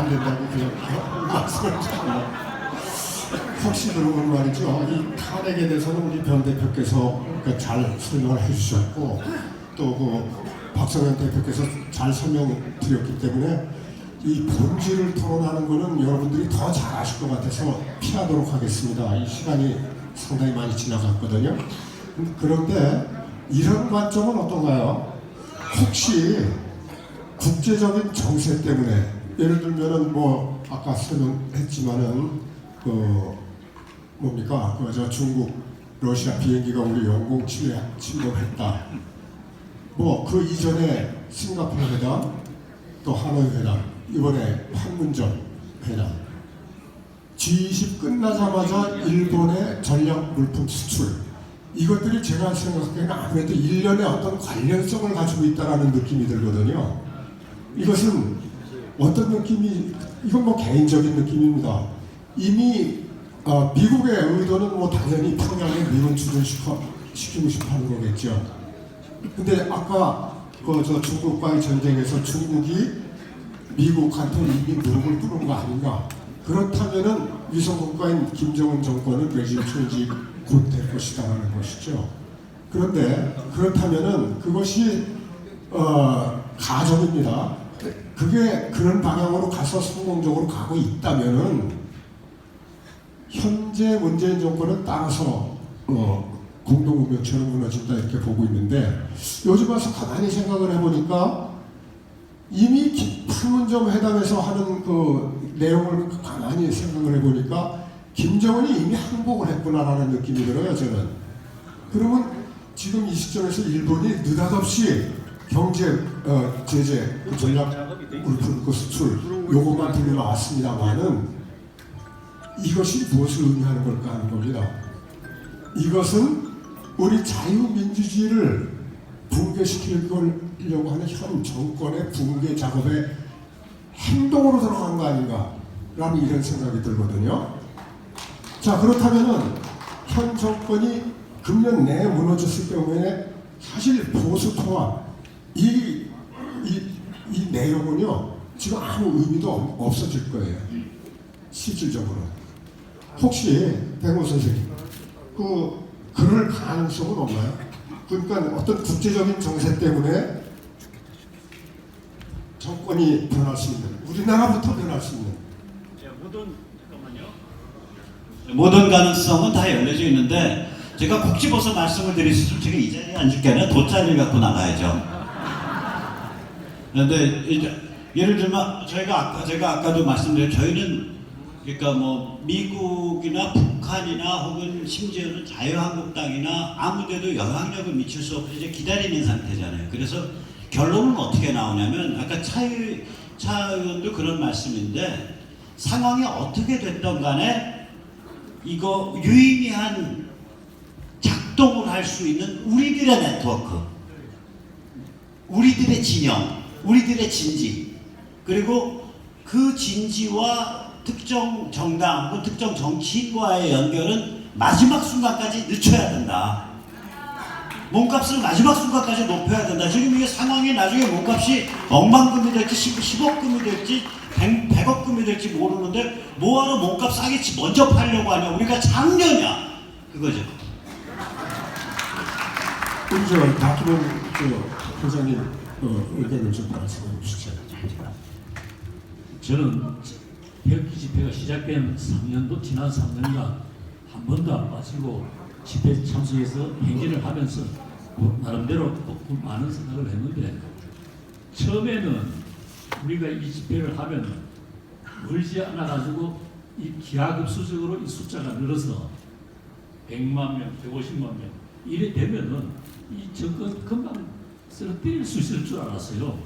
안 된다고 그냥 말씀을 드립니다. 혹시 그러면 말이죠. 이 탄핵에 대해서는 우리 변 대표께서 잘 설명을 해주셨고 또 그 박성현 대표께서 잘 설명드렸기 때문에 이 본질을 토론하는 거는 여러분들이 더 잘 아실 것 같아서 피하도록 하겠습니다. 이 시간이 상당히 많이 지나갔거든요. 그런데 이런 관점은 어떤가요? 혹시 국제적인 정세 때문에 예를 들면은 뭐 아까 설명했지만은 뭡니까 저 중국 러시아 비행기가 우리 영공 침범했다. 뭐 그 이전에 싱가포르 회담 또 하노이 회담 이번에 판문점 회담 G20 끝나자마자 일본의 전략 물품 수출 이것들이 제가 생각하기에는 아무래도 일련의 어떤 관련성을 가지고 있다는 느낌이 들거든요. 이것은 어떤 느낌이 이건 뭐 개인적인 느낌입니다. 이미 미국의 의도는 뭐 당연히 평양에 미군 추진시키고 싶어 하는 거겠죠. 근데 아까 저 중국과의 전쟁에서 중국이 미국한테 이미 무릎을 꿇은 거 아닌가? 그렇다면은 위성국가인 김정은 정권은 레짐 체인지 곧 될 것이다라는 것이죠. 그런데 그렇다면은 그것이 가정입니다. 그게 그런 방향으로 가서 성공적으로 가고 있다면은 현재 문재인 정권은 따라서 공동운명처럼 무너진다 이렇게 보고 있는데 요즘 와서 가만히 생각을 해보니까 이미 판문점 회담에서 하는 그 내용을 가만히 생각을 해보니까 김정은이 이미 항복을 했구나라는 느낌이 들어요 저는. 그러면 지금 이 시점에서 일본이 느닷없이 경제 제재 전략 물품 수출 요것만 들고 나왔습니다만은 이것이 무엇을 의미하는 걸까 하는 겁니다. 이것은 우리 자유민주주의를 붕괴시키려고 하는 현 정권의 붕괴 작업에 행동으로 들어간 거 아닌가 라는 이런 생각이 들거든요. 자 그렇다면은 현 정권이 금년 내에 무너졌을 경우에 사실 보수 통합 이 내용은요 지금 아무 의미도 없어질 거예요. 실질적으로. 혹시 백모 선생님 그럴 가능성은 없나요? 그러니까 어떤 국제적인 정세 때문에 정권이 변할 수 있는 우리나라부터 변할 수 있는 모든 가능성은 다 열려져 있는데 제가 콕 집어서 말씀을 드릴 수 있으면 제가 이 자리에 앉을 게 아니라 돗자리를 갖고 나가야죠. 그런데 예를 들면 제가 아까도 말씀드린 저희는 그러니까 뭐 미국이나 북한이나 혹은 심지어는 자유한국당이나 아무데도 영향력을 미칠 수 없이 이제 기다리는 상태잖아요. 그래서 결론은 어떻게 나오냐면 아까 차 의원도 그런 말씀인데 상황이 어떻게 됐던 간에 이거 유의미한 작동을 할 수 있는 우리들의 네트워크, 우리들의 진영, 우리들의 진지 그리고 그 진지와 특정 정당 혹은 특정 정치인과의 연결은 마지막 순간까지 늦춰야 된다. 몸값을 마지막 순간까지 높여야 된다. 지금 이게 상황이 나중에 몸값이 억만금이 될지 10억금이 될지 100억금이 될지 모르는데 뭐하러 몸값 싸게 먼저 팔려고 하냐. 우리가 장녀냐. 그거죠. 우리 저 박기범 회장님 의견을 좀 말씀해 주시죠. 저는 태극기 집회가 시작된 3년도 지난 3년간 한 번도 안 빠지고 집회 참석해서 행진을 하면서 나름대로 많은 생각을 했는데 처음에는 우리가 이 집회를 하면 멀지 않아 가지고 이 기하급수적으로 이 숫자가 늘어서 100만 명, 150만 명 이래 되면은 이 정권 금방 쓰러뜨릴 수 있을 줄 알았어요.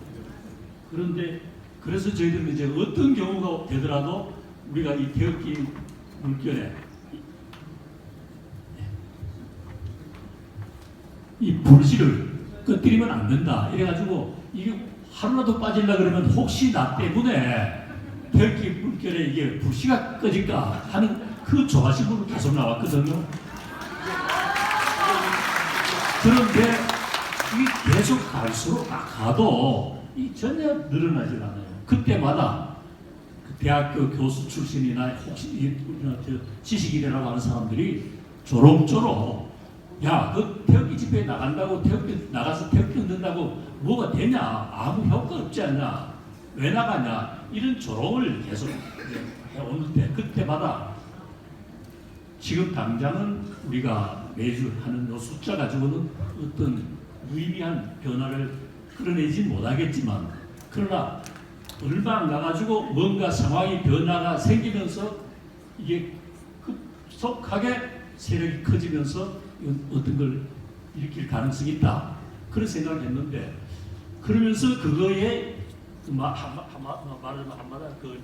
그런데 그래서 저희들은 이제 어떤 경우가 되더라도 우리가 이 태극기 물결에 이 불씨를 꺼뜨리면 안 된다. 이래가지고 이게 하루라도 빠질라 그러면 혹시 나 때문에 태극기 물결에 이게 불씨가 꺼질까 하는 그 조바심으로 계속 나왔거든요. 그런데 이게 계속 갈수록 가도 이 전혀 늘어나질 않아요. 그때마다 대학교 교수 출신이나 혹시 지식인이라고 하는 사람들이 조롱조롱 야그 태극기 집회에 나간다고 태극기 나가서 태극기 흔든다고 뭐가 되냐 아무 효과 없지 않냐 왜 나가냐 이런 조롱을 계속 해오는데 그때마다 지금 당장은 우리가 매주 하는 요 숫자 가지고는 어떤 무의미한 변화를 끌어내지 못하겠지만 그러나 얼마 안 가가지고 뭔가 상황이 변화가 생기면서 이게 급속하게 세력이 커지면서 어떤 걸 일으킬 가능성이 있다 그런 생각을 했는데 그러면서 그거에 말하자면 한마디 그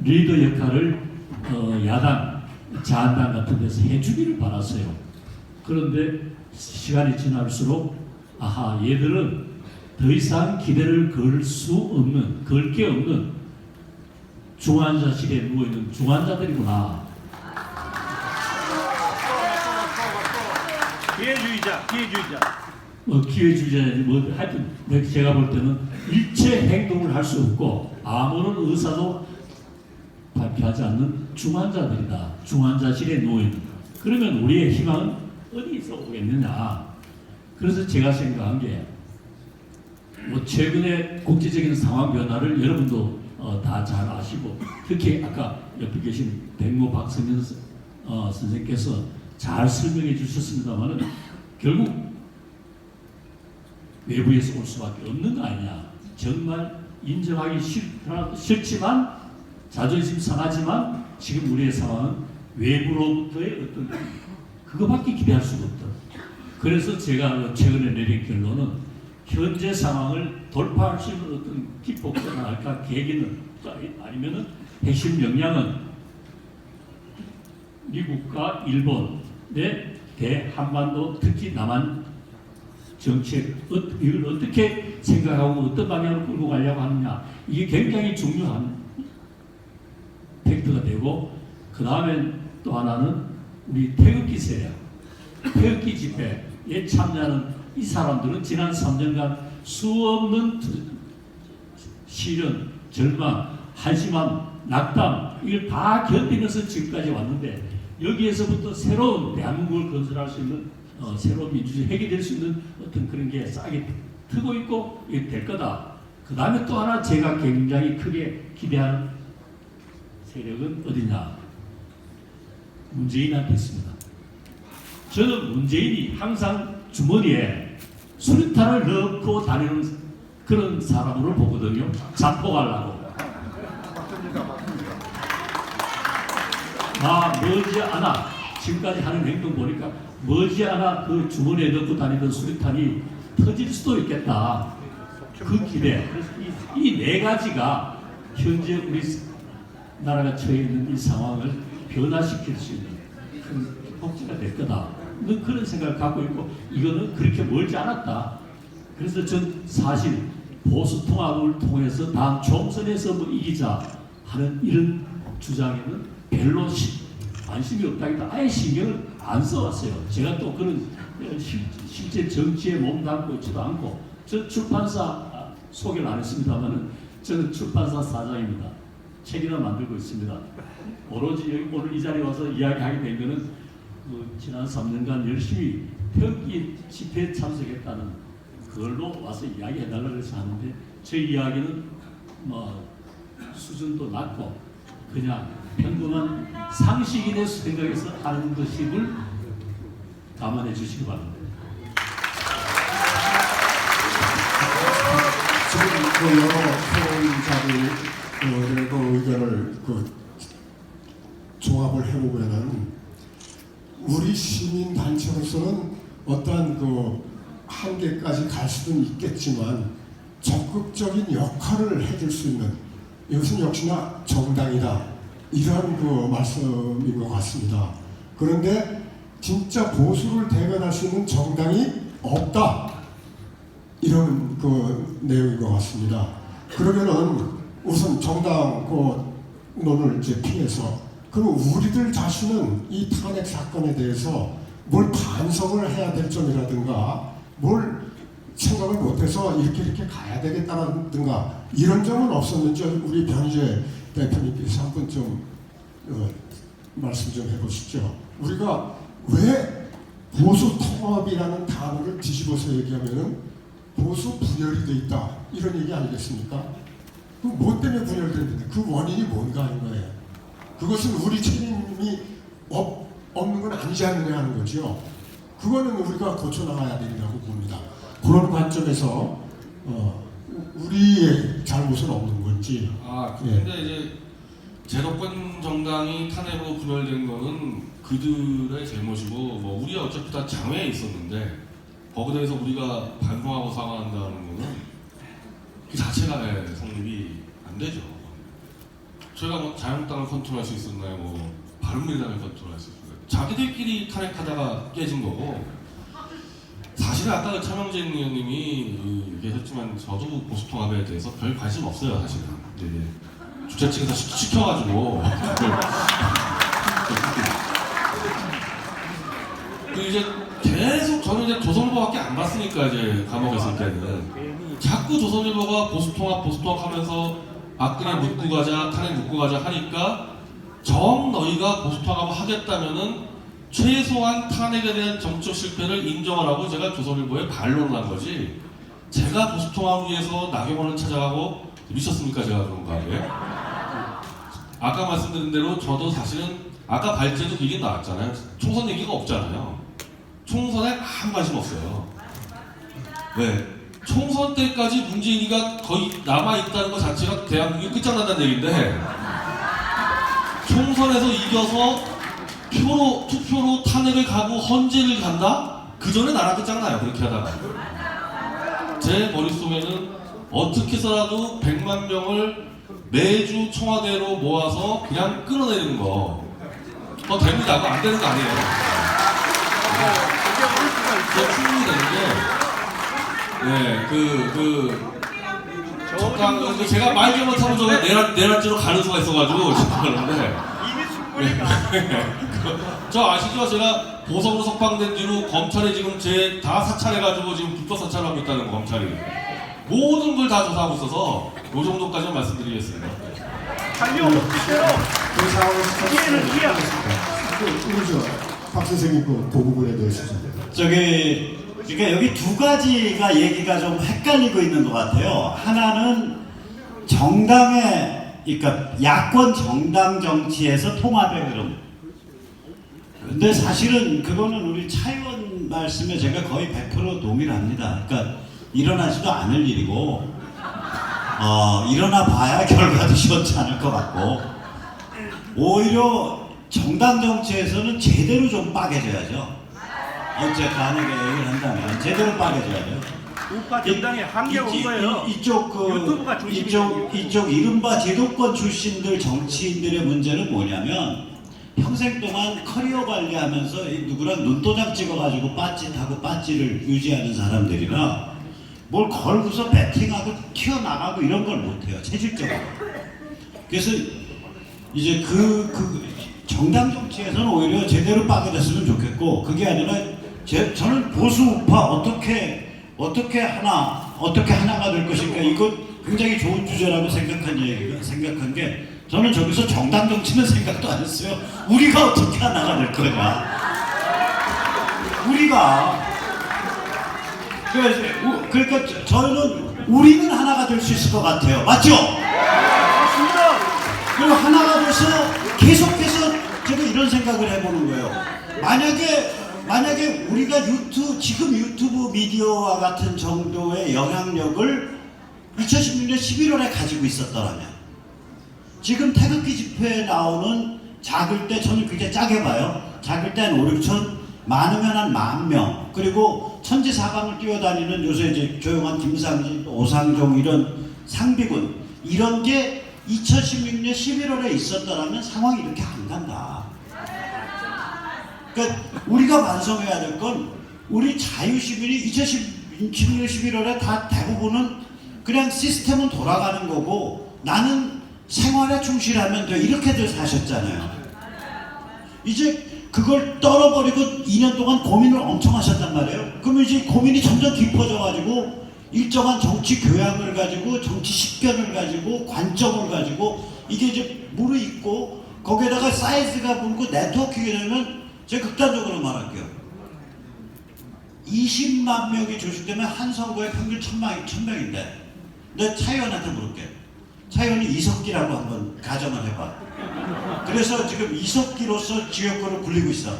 리더 역할을 야당, 자한당 같은 데서 해주기를 바랐어요. 그런데 시간이 지날수록 아하 얘들은 더 이상 기대를 걸 게 없는 중환자실에 누워있는 중환자들이구나. 기회주의자. 기회주의자니 뭐 하여튼 제가 볼 때는 일체 행동을 할 수 없고 아무런 의사도 발표하지 않는 중환자들이다. 중환자실에 누워있는. 그러면 우리의 희망은 어디서 오겠느냐. 그래서 제가 생각한 게 뭐 최근에 국제적인 상황 변화를 여러분도 다 잘 아시고 특히 아까 옆에 계신 백모 박성현 선생께서 잘 설명해 주셨습니다만은 결국 외부에서 올 수밖에 없는 거 아니냐. 정말 인정하기 싫지만 자존심 상하지만 지금 우리의 상황은 외부로부터의 어떤 그거밖에 기대할 수가 없다. 그래서 제가 최근에 내린 결론은 현재 상황을 돌파할 수 있는 어떤 기폭제나 할까 계기는 아니면은 핵심 역량은 미국과 일본의 대한반도 특히 남한 정책 이걸 어떻게 생각하고 어떤 방향으로 끌고 가려고 하느냐 이게 굉장히 중요한 팩트가 되고 그 다음에 또 하나는 우리 태극기 세력 태극기 집회에 참여하는 이 사람들은 지난 3년간 수없는 시련, 절망, 한심함, 낙담 이걸 다 견디면서 지금까지 왔는데 여기에서부터 새로운 대한민국을 건설할 수 있는 새로운 민주주의 해결될 수 있는 어떤 그런 게 싹이 트고 있고 이게 될 거다. 그 다음에 또 하나 제가 굉장히 크게 기대하는 세력은 어디냐? 문재인한테 있습니다. 저는 문재인이 항상 주머니에 수류탄을 넣고 다니는 그런 사람으로 보거든요. 자폭하려고. 머지않아 지금까지 하는 행동 보니까 머지않아 그 주머니에 넣고 다니던 수류탄이 터질 수도 있겠다. 그 기대. 그래서 이 네 가지가 현재 우리 나라가 처해 있는 이 상황을 변화시킬 수 있는 큰 복지가 될 거다. 그런 생각을 갖고 있고 이거는 그렇게 멀지 않았다. 그래서 전 사실 보수 통합을 통해서 다음 총선에서 뭐 이기자 하는 이런 주장에는 별로 관심이 없다기보다 아예 신경을 안 써왔어요. 제가 또 그런 실제 정치에 몸담고 있지도 않고 저 출판사 소개를 안 했습니다만은 저는 출판사 사장입니다. 책이나 만들고 있습니다. 오로지 오늘 이 자리에 와서 이야기하게 된 거는 지난 3년간 열심히 태극기 집회에 참석했다는 그걸로 와서 이야기해달라고 해서 하는데 제 이야기는 뭐 수준도 낮고 그냥 평범한 상식인의 생각에서 하는 것임을 감안해 주시기 바랍니다. 지금 그 여러 토론자들 그 의견을 종합을 해보면은 우리 시민 단체로서는 어떠한 한계까지 갈 수는 있겠지만 적극적인 역할을 해줄 수 있는 이것은 역시나 정당이다 이러한 말씀인 것 같습니다. 그런데 진짜 보수를 대변할 수 있는 정당이 없다 이런 내용인 것 같습니다. 그러면은 우선 정당 논을 이제 피해서 그럼 우리들 자신은 이 탄핵 사건에 대해서 뭘 반성을 해야 될 점이라든가 뭘 생각을 못해서 이렇게 가야 되겠다라든가 이런 점은 없었는지 우리 변희재 대표님께서 한번 좀 말씀 좀 해보시죠. 우리가 왜 보수 통합이라는 단어를 뒤집어서 얘기하면은 보수 분열이 돼 있다 이런 얘기 아니겠습니까? 그 뭐 때문에 분열되는데 그 원인이 뭔가 하는 거예요. 그것은 우리 책임이 없는 건 아니지 않느냐 하는 거죠. 그거는 우리가 고쳐나가야 된다고 봅니다. 그런 관점에서 우리의 잘못은 없는 건지. 근데 이제 제도권 정당이 탄핵으로 분열된 거는 그들의 잘못이고 뭐 우리가 어차피 다 장외에 있었는데 거기에 대해서 우리가 반성하고 사과한다는 거는 그 자체가 성립이 안 되죠. 저희가 뭐 자유한국당을 컨트롤할 수 있었나요? 뭐 바른미래당을 컨트롤할 수 있었나요? 자기들끼리 탄핵하다가 깨진 거고. 사실은 아까 그 차명진 의원님이 얘기했지만 저도 보수통합에 대해서 별 관심 없어요 사실은. 이제 주최 측에서 시켜가지고 그 이제 계속 저는 이제 조선일보밖에 안 봤으니까 이제 감옥에 있을 때는 자꾸 조선일보가 보수통합 하면서 박근혜 묻고 가자 탄핵 묻고 가자 하니까 정 너희가 보수통합을 하겠다면은 최소한 탄핵에 대한 정적 실패를 인정하라고 제가 조선일보에 반론을 한 거지. 제가 보수통합을 위해서 나경원을 찾아가고 미쳤습니까 제가 그런가 하게. 아까 말씀드린 대로 저도 사실은 아까 발제도 얘기 나왔잖아요. 총선 얘기가 없잖아요. 총선에 아무 관심 없어요. 왜? 총선 때까지 문재인이가 거의 남아있다는 것 자체가 대한민국이 끝장난다는 얘기인데 총선에서 이겨서 투표로 탄핵을 가고 헌재를 간다? 그 전에 나라 끝장나요. 그렇게 하다가. 제 머릿속에는 어떻게 해서라도 100만 명을 매주 청와대로 모아서 그냥 끌어내리는 거. 됩니다. 그거 안 되는 거 아니에요. 그게 충분히 되는데 적당 제가 말 잘못하면 저 내란죄로 가는 수가 있어가지고 그러는데 저 아시죠? 제가 보석으로 석방된 뒤로 검찰이 지금 제 다 사찰해가지고 지금 불법 사찰하고 있다는 거 검찰이 모든 걸 다 조사하고 있어서 요 정도까지만 말씀드리겠습니다. 달려 그 상황에서 이해는 이해야. 박 선생님 그 부분에 대해서 그러니까 여기 두 가지가 얘기가 좀 헷갈리고 있는 것 같아요. 하나는 그러니까 야권 정당 정치에서 통합의 흐름. 근데 사실은 그거는 우리 차 의원 말씀에 제가 거의 100% 동의를 합니다. 그러니까 일어나지도 않을 일이고, 일어나 봐야 결과도 시원치 않을 것 같고, 오히려 정당 정치에서는 제대로 좀 빠개져야죠. 어째 간에게 얘기를 한다면 제대로 빠개져야죠. 우파 정당에 한계가 온 거예요. 이쪽 이른바 제도권 출신들 정치인들의 문제는 뭐냐면 평생 동안 커리어 관리하면서 누구랑 눈도장 찍어가지고 빠짓하고 빠찌를 유지하는 사람들이라 뭘 걸고서 배팅하고 튀어나가고 이런 걸 못해요. 체질적으로. 그래서 이제 그 정당 정치에서는 오히려 제대로 빠개졌으면 좋겠고 그게 아니라 저는 보수 우파 어떻게 하나가 될 것인가 이거 굉장히 좋은 주제라고 생각한 게 저는 저기서 정당 정치는 생각도 안 했어요. 우리가 어떻게 하나가 될 거냐. 그러니까 저는 우리는 하나가 될 수 있을 것 같아요. 맞죠? 맞습니다. 그리고 하나가 돼서 계속해서 제가 이런 생각을 해보는 거예요. 만약에 우리가 지금 유튜브 미디어와 같은 정도의 영향력을 2016년 11월에 가지고 있었더라면 지금 태극기 집회에 나오는 작을 때 저는 그렇게 짜게 봐요. 작을 때 한 5, 6천 많으면 한 10,000명 그리고 천지사방을 뛰어다니는 요새 이제 조용한 김상진, 오상종 이런 상비군 이런 게 2016년 11월에 있었더라면 상황이 이렇게 안 간다. 그러니까 우리가 반성해야 될 건 우리 자유시민이 2016년 11월에 다 대부분은 그냥 시스템은 돌아가는 거고 나는 생활에 충실하면 돼 이렇게들 사셨잖아요. 이제 그걸 떨어버리고 2년 동안 고민을 엄청 하셨단 말이에요. 그러면 이제 고민이 점점 깊어져가지고 일정한 정치 교양을 가지고 정치 식견을 가지고 관점을 가지고 이게 이제 무르익고 거기에다가 사이즈가 불고 네트워킹이 되면 제가 극단적으로 말할게요. 20만 명이 조직되면 한 선거에 평균 1000명인데 내가 차 의원한테 물을게. 차 의원이 이석기라고 한번 가정을 해봐. 그래서 지금 이석기로서 지역구를 굴리고 있어.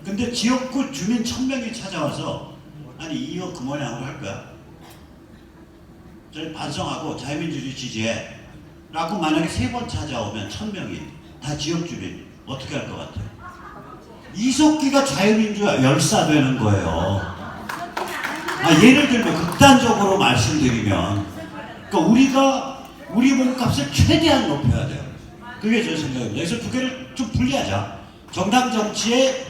근데 지역구 주민 1000명이 찾아와서 아니 이 의원 그 모양으로 할 거야. 저희 반성하고 자유민주주의 지지해 라고 만약에 3번 찾아오면 1000명이 다 지역 주민 어떻게 할 것 같아요? 이석기가 자유민주화 열사되는 거예요. 예를 들면 극단적으로 말씀드리면 그러니까 우리가 우리 몸값을 최대한 높여야 돼요. 그게 제 생각입니다. 그래서 두 개를 좀 분리하자. 정당 정치의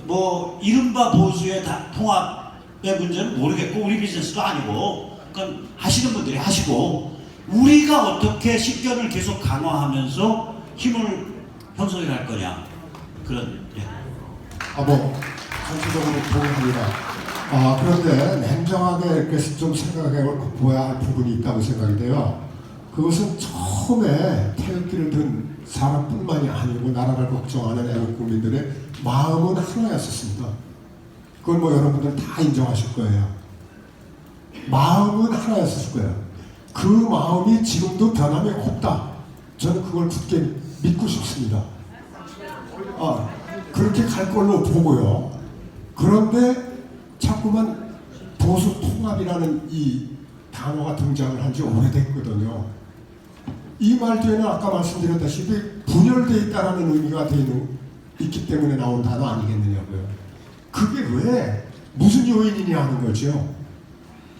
뭐 이른바 보수의 통합의 문제는 모르겠고 우리 비즈니스도 아니고 그건 하시는 분들이 하시고 우리가 어떻게 식견을 계속 강화하면서 힘을 형성해 갈 거냐 그런 전체적으로 동의합니다. 그런데 냉정하게 이렇게 좀 생각해 보아야 할 부분이 있다고 생각이 돼요. 그것은 처음에 태극기를 든 사람뿐만이 아니고 나라를 걱정하는 애국 국민들의 마음은 하나였었습니다. 그걸 뭐 여러분들 다 인정하실 거예요. 마음은 하나였을 거예요. 그 마음이 지금도 변함이 없다. 저는 그걸 굳게 믿고 싶습니다. 그렇게 갈 걸로 보고요. 그런데 자꾸만 보수 통합이라는 이 단어가 등장을 한 지 오래됐거든요. 이 말 뒤에는 아까 말씀드렸다시피 분열되어 있다는 의미가 있기 때문에 나온 단어 아니겠느냐고요. 그게 왜 무슨 요인이냐 하는 거죠.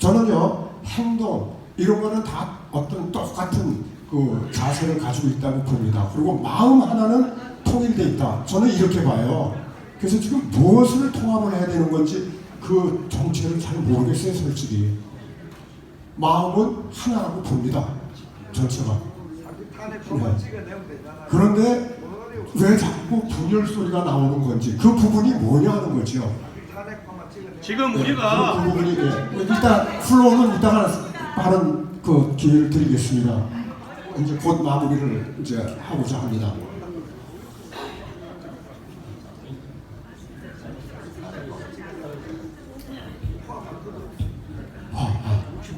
저는요 행동 이런 거는 다 어떤 똑같은 그 자세를 가지고 있다고 봅니다. 그리고 마음 하나는 통일되어 있다. 저는 이렇게 봐요. 그래서 지금 무엇을 통합을 해야 되는 건지 그 정체를 잘 모르겠어요, 솔직히. 마음은 하나라고 봅니다. 전체가. 그런데 왜 자꾸 분열 소리가 나오는 건지 그 부분이 뭐냐 하는 거죠. 지금 우리가 그 부분이 일단 플로우는 이따가 빠른 그 기회를 드리겠습니다. 이제 곧 마무리를 이제 하고자 합니다.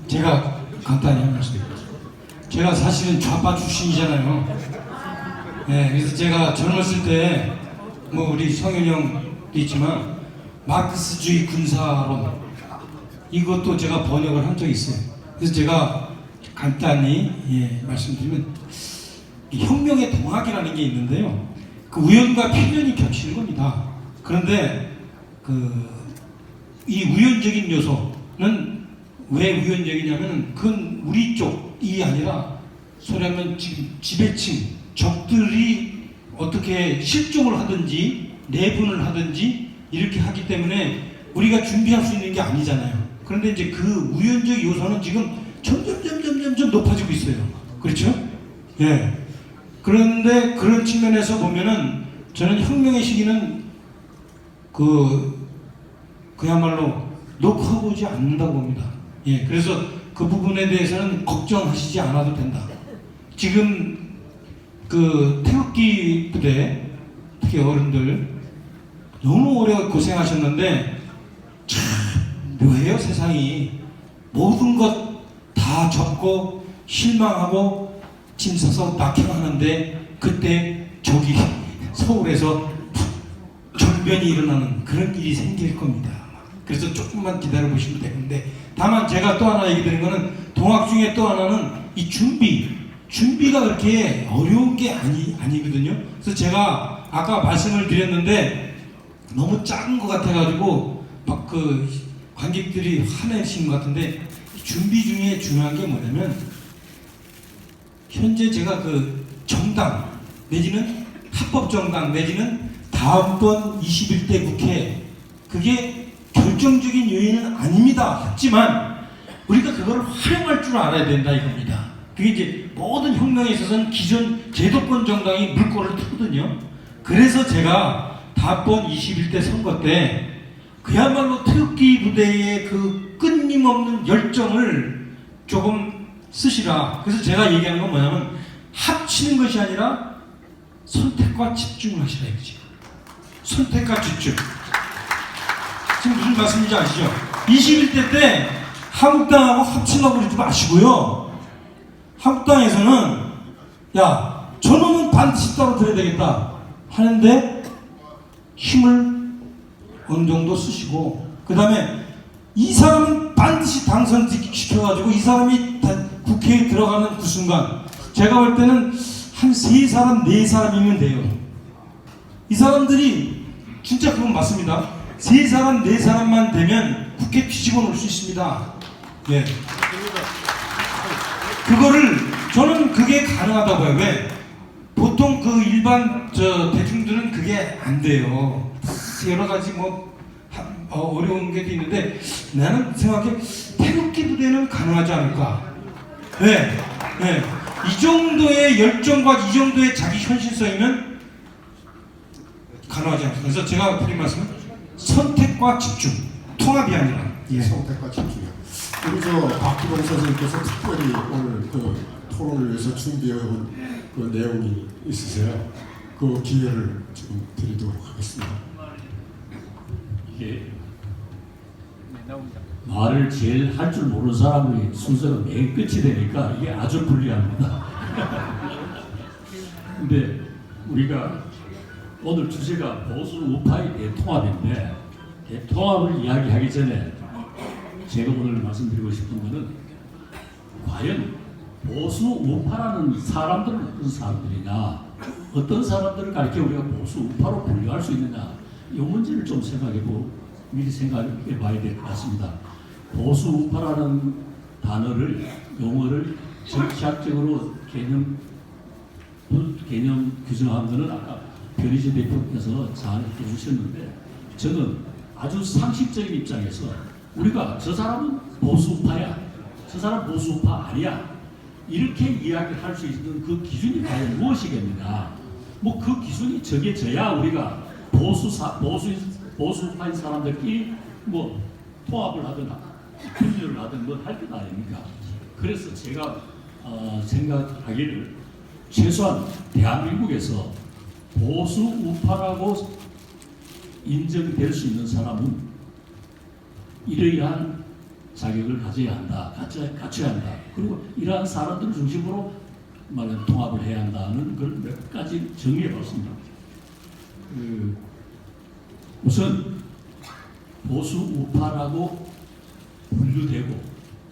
제가 간단히 한 말씀 드리겠습니다. 제가 사실은 좌파 출신이잖아요. 네, 그래서 제가 젊었을 때 뭐 우리 성윤이 형도 있지만 마크스주의 군사론 이것도 제가 번역을 한 적이 있어요. 그래서 제가 간단히 말씀드리면 혁명의 동학이라는 게 있는데요. 그 우연과 필연이 겹치는 겁니다. 그런데 이 우연적인 요소는 왜 우연적이냐면 그건 우리 쪽이 아니라 소련은 지금 지배층 적들이 어떻게 실종을 하든지 내분을 하든지 이렇게 하기 때문에 우리가 준비할 수 있는 게 아니잖아요. 그런데 이제 그 우연적 요소는 지금 점점 높아지고 있어요. 그렇죠? 예. 그런데 그런 측면에서 보면은 저는 혁명의 시기는 그야말로 놓고보지 않는다고 봅니다. 예. 그래서 그 부분에 대해서는 걱정하시지 않아도 된다. 지금 그 태극기 부대 특히 어른들 너무 오래 고생하셨는데 참 묘해요 세상이. 모든 것 다 접고 실망하고 짐 싸서 낙향하는데 그때 저기 서울에서 절변이 일어나는 그런 일이 생길 겁니다. 그래서 조금만 기다려 보시면 되는데 다만 제가 또 하나 얘기 드린 거는 동학 중에 또 하나는 이 준비가 그렇게 어려운 게 아니거든요. 그래서 제가 아까 말씀을 드렸는데 너무 작은 것 같아가지고 막 그 관객들이 화내신 것 같은데 준비 중에 중요한 게 뭐냐면 현재 제가 그 정당 내지는 합법정당 내지는 다음번 21대 국회 그게 결정적인 요인은 아닙니다. 하지만 우리가 그걸 활용할 줄 알아야 된다 이겁니다. 그게 이제 모든 혁명에 있어서는 기존 제도권 정당이 물꼬를 트거든요. 그래서 제가 다번 21대 선거 때 그야말로 태극기 부대의 그 끊임없는 열정을 조금 쓰시라. 그래서 제가 얘기하는 건 뭐냐면 합치는 것이 아니라 선택과 집중을 하시라 이거지. 선택과 집중. 지금 무슨 말씀인지 아시죠? 21대 때 한국당하고 합치려고 그러지 마시고요. 한국당에서는 야, 저놈은 반드시 떨어뜨려야 되겠다 하는데 힘을 어느 정도 쓰시고, 그 다음에 이 사람은 반드시 당선시켜가지고 이 사람이 국회에 들어가는 그 순간 제가 볼 때는 한 3사람, 4사람이면 돼요. 이 사람들이 진짜 그건 맞습니다. 3사람, 4사람만 되면 국회 뒤집어 놓을 수 있습니다. 예. 그거를 저는 그게 가능하다고 해요. 왜? 보통 그 일반 대중들은 그게 안 돼요. 여러 가지 어려운 게 있는데 나는 생각해 태극기 부대는 가능하지 않을까. 네, 네. 이 정도의 열정과 이 정도의 자기 현실성이면 가능하지 않을까. 그래서 제가 드린 말씀은 선택과 집중, 통합이 아니라. 예. 선택과 집중이요. 우리 박기동 선생님께서 특별히 오늘 그 토론을 위해서 준비해온 그 내용이 있으세요. 그 기회를 지금 드리도록 하겠습니다. 이게 말을 제일 할 줄 모르는 사람이 순서가 맨 끝이 되니까 이게 아주 불리합니다. 근데 우리가 오늘 주제가 보수 우파의 대통합인데 대통합을 이야기하기 전에 제가 오늘 말씀드리고 싶은 것은 과연 보수 우파라는 사람들은 어떤 사람들이냐, 어떤 사람들을 가리켜 우리가 보수 우파로 분류할 수 있느냐, 이 문제를 좀 미리 생각해 봐야 될 것 같습니다. 보수 우파라는 단어를, 용어를 정치학적으로 개념 규정한 것은 아까 변희재 대표께서 잘 해주셨는데, 저는 아주 상식적인 입장에서 우리가 저 사람은 보수 우파야, 저 사람 보수 우파 아니야, 이렇게 이야기할 수 있는 그 기준이 과연 무엇이겠느냐. 그 기준이 정해져야 우리가 보수파인 사람들끼리 통합을 하든 분열을 하든 할 것 아닙니까? 그래서 제가 생각하기를 최소한 대한민국에서 보수 우파라고 인정될 수 있는 사람은 이러한 자격을 가져야 한다, 갖춰야 한다. 그리고 이러한 사람들을 중심으로 통합을 해야 한다는 걸 몇 가지 정리해 봤습니다. 우선 보수 우파라고 분류되고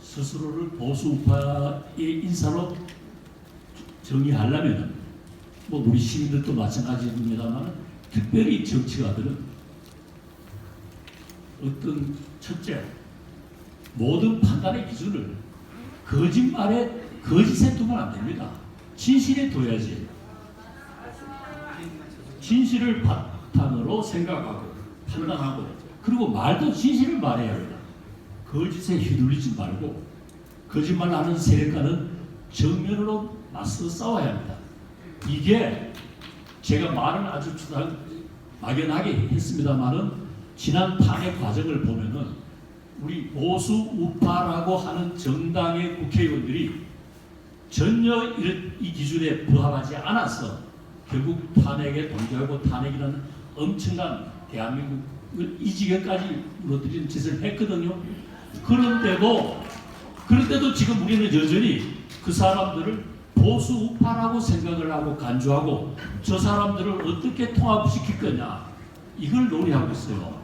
스스로를 보수 우파의 인사로 정의하려면 우리 시민들도 마찬가지입니다만 특별히 정치가들은 어떤 첫째, 모든 판단의 기준을 거짓에 두면 안 됩니다. 진실에 둬야지. 진실을 바탕으로 생각하고 판단하고, 그리고 말도 진실을 말해야 합니다. 거짓에 휘둘리지 말고 거짓말하는 세력과는 정면으로 맞서 싸워야 합니다. 이게 제가 말은 아주 막연하게 했습니다만은 지난 탄핵 과정을 보면은 우리 보수 우파라고 하는 정당의 국회의원들이 전혀 이 기준에 부합하지 않아서 결국 탄핵에 동조하고 탄핵이라는 엄청난 대한민국을 이 지경까지 무너뜨리는 짓을 했거든요. 그런데도 지금 우리는 여전히 그 사람들을 보수 우파라고 생각을 하고 간주하고 저 사람들을 어떻게 통합시킬 거냐, 이걸 논의하고 있어요.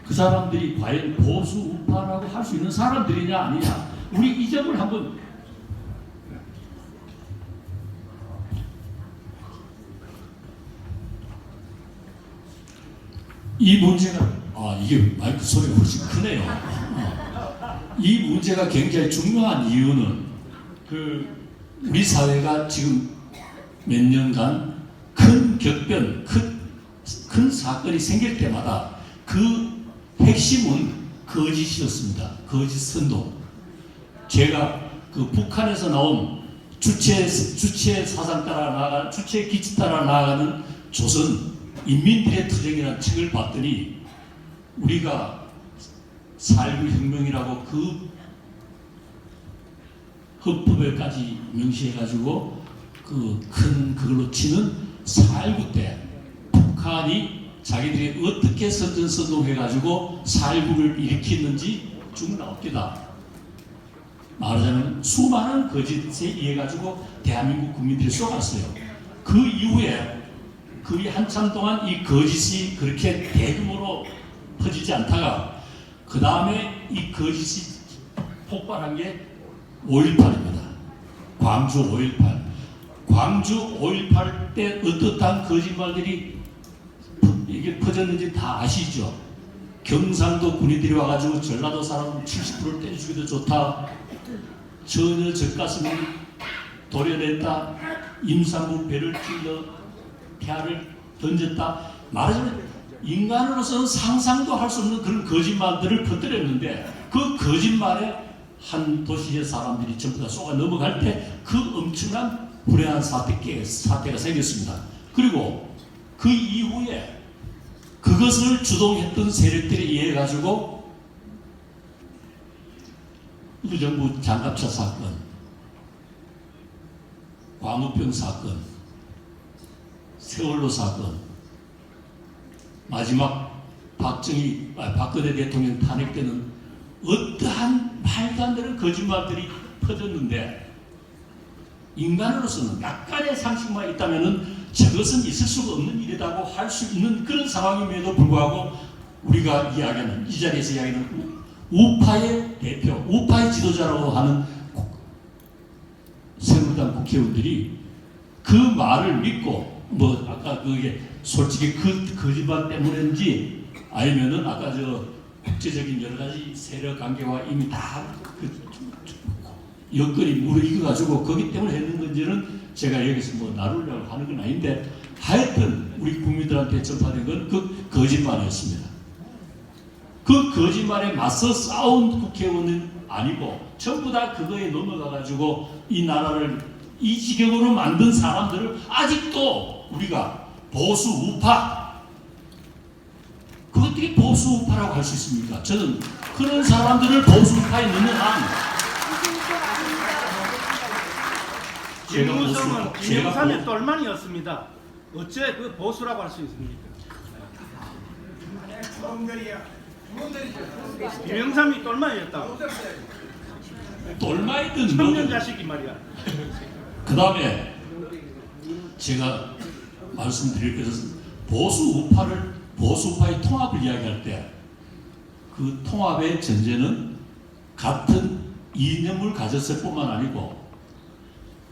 그 사람들이 과연 보수 우파라고 할 수 있는 사람들이냐 아니냐, 우리 이 점을 한번 이 문제가 이게 마이크 소리가 훨씬 크네요. 이 문제가 굉장히 중요한 이유는 우리 사회가 지금 몇 년간 큰 격변, 큰 사건이 생길 때마다 그 핵심은 거짓이었습니다. 거짓 선동. 제가 북한에서 나온 주체 사상 따라 나아가는, 주체 기치 따라 나아가는 조선 인민들의 투쟁이라는 책을 봤더니 우리가 4.19 혁명이라고 그 헌법에까지 명시해가지고 그 큰 그걸로 치는 4.19 때 북한이 자기들이 어떻게 선전선동해가지고 4.19를 일으켰는지 쭉 나옵니다. 말하자면 수많은 거짓에 의해가지고 대한민국 국민들이 쏘았어요. 그 이후에 거의 한참 동안 이 거짓이 그렇게 대규모로 퍼지지 않다가 그 다음에 이 거짓이 폭발한 게 5.18입니다. 광주 5.18. 광주 5.18 때 어떻단 거짓말들이 이게 퍼졌는지 다 아시죠? 경상도 군인들이 와가지고 전라도 사람 70%를 때려 죽여도 좋다. 전혀 젖가슴을 도려냈다. 임산부 배를 찔러 태아를 던졌다. 말하자면 인간으로서는 상상도 할 수 없는 그런 거짓말들을 퍼뜨렸는데 그 거짓말에 한 도시의 사람들이 전부 다 쏘가 넘어갈 때 그 엄청난 불행한 사태가 생겼습니다. 그리고 그 이후에 그것을 주동했던 세력들에 의해 가지고 의정부 장갑차 사건, 광우병 사건, 세월호 사건, 마지막 박근혜 대통령 탄핵 때는 어떠한 말도 안 되는 거짓말들이 퍼졌는데 인간으로서는 약간의 상식만 있다면은 저것은 있을 수가 없는 일이라고 할 수 있는 그런 상황임에도 불구하고 우리가 이야기하는 이 자리에서 이야기하는 우파의 대표, 우파의 지도자라고 하는 새누리당 국회의원들이 그 말을 믿고 뭐 아까 그게 솔직히 그 거짓말 때문인지 아니면은 아까 저 국제적인 여러 가지 세력 관계와 이미 다 여건이 무르익어가지고 거기 때문에 했는 건지는 제가 여기서 뭐 나누려고 하는 건 아닌데 하여튼 우리 국민들한테 전파된 건 그 거짓말이었습니다. 그 거짓말에 맞서 싸운 국회의원은 아니고 전부 다 그거에 넘어가가지고 이 나라를 이 지경으로 만든 사람들을 아직도 우리가 보수 우파 그 어떻게 보수 우파라고 할 수 있습니까? 저는 그런 사람들을 보수 우파에 넣는 한 김무성은 김영삼의 똘만이었습니다. 어째 그 보수라고 할 수 있습니까? 김영삼이 똘만이었다고. 똘마이든 청년 뭐든 자식이 말이야. 그 다음에 제가 말씀드릴 것은 보수 우파의 통합을 이야기할 때 그 통합의 전제는 같은 이념을 가졌을 뿐만 아니고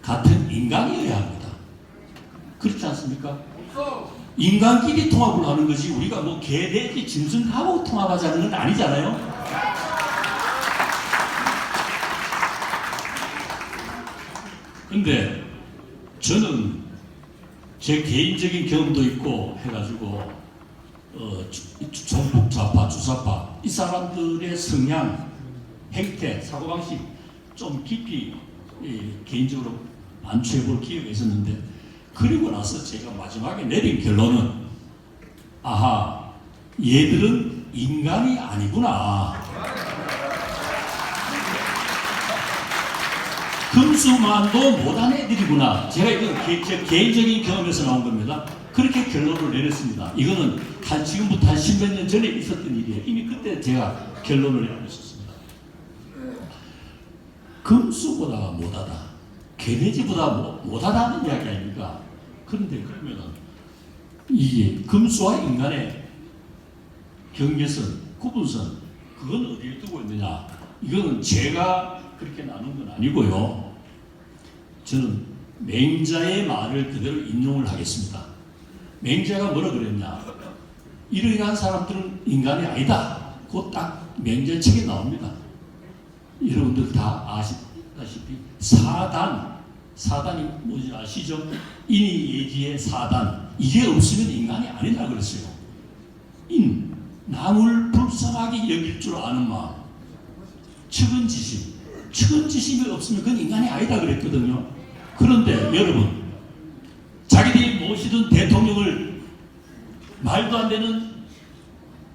같은 인간이어야 합니다. 그렇지 않습니까? 인간끼리 통합을 하는 것이 우리가 뭐 개, 돼지, 짐승하고 통합하자는 건 아니잖아요. 근데 저는 제 개인적인 경험도 있고 해가지고 종북 좌파, 주사파 이 사람들의 성향, 행태, 사고방식 좀 깊이 개인적으로 반추해볼 기회가 있었는데 그리고 나서 제가 마지막에 내린 결론은 아하 얘들은 인간이 아니구나. 금수만도 못한 애들이구나. 제가 이건 제 개인적인 경험에서 나온 겁니다. 그렇게 결론을 내렸습니다. 이거는 지금부터 한 10몇 년 전에 있었던 일이에요. 이미 그때 제가 결론을 내렸었습니다. 금수보다 못하다. 개돼지보다 못하다는 이야기 아닙니까? 그런데 그러면은 이게 금수와 인간의 경계선, 구분선 그건 어디에 두고 있느냐? 이거는 제가 그렇게 나눈 건 아니고요. 저는 맹자의 말을 그대로 인용을 하겠습니다. 맹자가 뭐라 그랬냐? 이러한 사람들은 인간이 아니다. 그거 딱 맹자의 책에 나옵니다. 여러분들 다 아시다시피 사단이 뭔지 아시죠? 인이 예지의 사단 이게 없으면 인간이 아니다 그랬어요. 남을 불쌍하게 여길 줄 아는 마음, 측은지심이 없으면 그건 인간이 아니다 그랬거든요. 그런데 여러분 자기들이 모시던 대통령을 말도 안 되는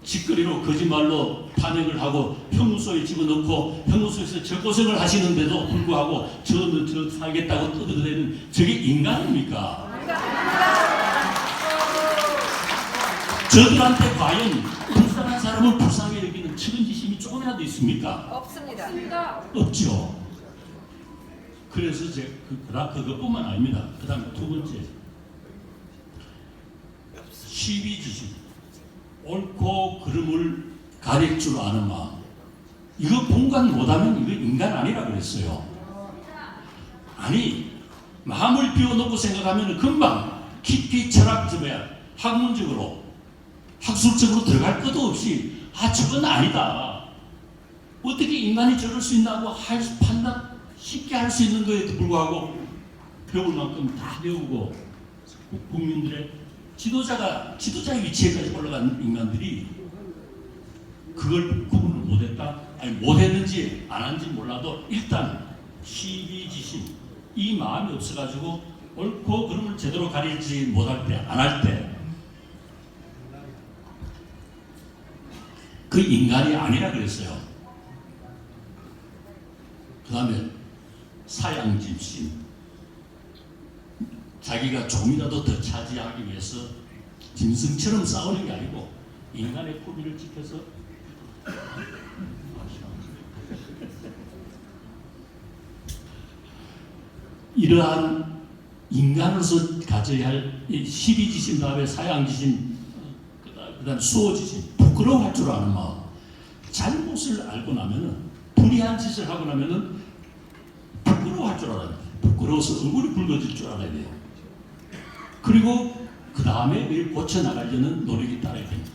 짓거리로 거짓말로 탄핵을 하고 형무소에 집어넣고 형무소에서 저 고생을 하시는데도 불구하고 저는 저 살겠다고 떠들어대는 저게 인간입니까? 저들한테 과연 불쌍한 사람을 불쌍하게 여기는 측은지심이 조금이라도 있습니까? 없습니다. 없죠. 그래서 그것뿐만 아닙니다. 그 다음에 두 번째, 시비지심, 옳고 그름을 가릴 줄 아는 마음. 이거 본관 못하면 이거 인간 아니라 그랬어요. 아니, 마음을 비워놓고 생각하면 금방 깊이 학문적으로 학술적으로 들어갈 것도 없이 저건 아니다. 어떻게 인간이 저럴 수 있나고 판단 쉽게 할 수 있는 거에도 불구하고 배울 만큼 다 배우고 국민들의 지도자의 위치에까지 올라간 인간들이 그걸 구분을 못했다? 아니 못했는지 안 한지 몰라도 일단 시비지심 이 마음이 없어가지고 옳고 그름을 제대로 가리지 못할 때 안 할 때 그 인간이 아니라 그랬어요. 그 다음에 사양짐심, 자기가 조금이라도 더 차지하기 위해서 짐승처럼 싸우는 게 아니고 인간의 품위를 지켜서 이러한 인간으로서 가져야 할 시비지심 다음에 사양지심 그 다음 수호지심 부끄러워할 줄 아는 마음 잘못을 알고 나면은 불의한 짓을 하고 나면은 부끄러워할 줄 알아야 돼요. 부끄러워서 얼굴이 붉어질 줄 알아야 돼요. 그리고 그 다음에 늘 고쳐나가려는 노력이 따라야 됩니다.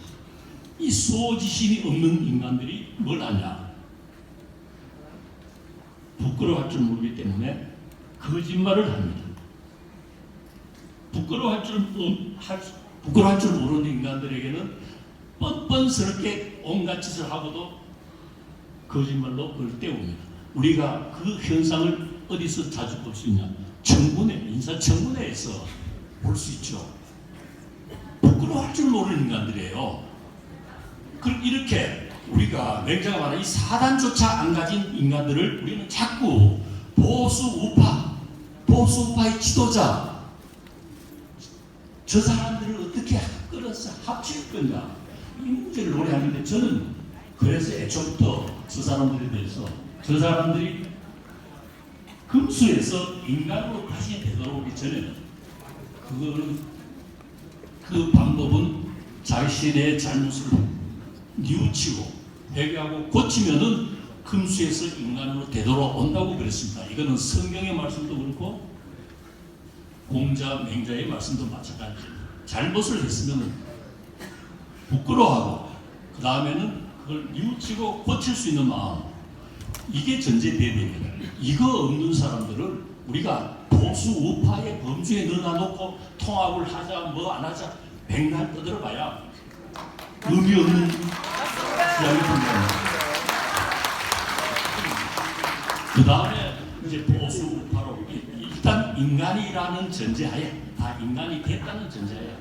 이 수호지심이 없는 인간들이 뭘 하냐? 부끄러워할 줄 모르기 때문에 거짓말을 합니다. 부끄러워할 줄 모르는 인간들에게는 뻔뻔스럽게 온갖 짓을 하고도 거짓말로 그걸 때웁니다. 우리가 그 현상을 어디서 자주 볼 수 있냐? 인사청문회에서 볼 수 있죠. 부끄러워할 줄 모르는 인간들이에요. 그럼 이렇게 우리가 맹자가 말한 이 사단조차 안 가진 인간들을 우리는 자꾸 보수우파의 지도자 저 사람들을 어떻게 끌어서 합칠 건가 이 문제를 논의하는데 저는 그래서 애초부터 저 사람들에 대해서 저 사람들이 금수에서 인간으로 다시 되돌아오기 전에는 그 방법은 자신의 잘못을 뉘우치고 회개하고 고치면은 금수에서 인간으로 되돌아온다고 그랬습니다. 이거는 성경의 말씀도 그렇고 공자, 맹자의 말씀도 마찬가지입니다. 잘못을 했으면 부끄러워하고 그 다음에는 그걸 뉘우치고 고칠 수 있는 마음 이게 전제돼야 됩니다. 이거 없는 사람들을 우리가 보수 우파의 범주에 넣어놓고 통합을 하자 뭐 안 하자 백날 떠들어봐야 의미 없는 이야기 됩니다. 그 다음에 이제 보수 우파로 일단 인간이라는 전제하에 다 인간이 됐다는 전제하에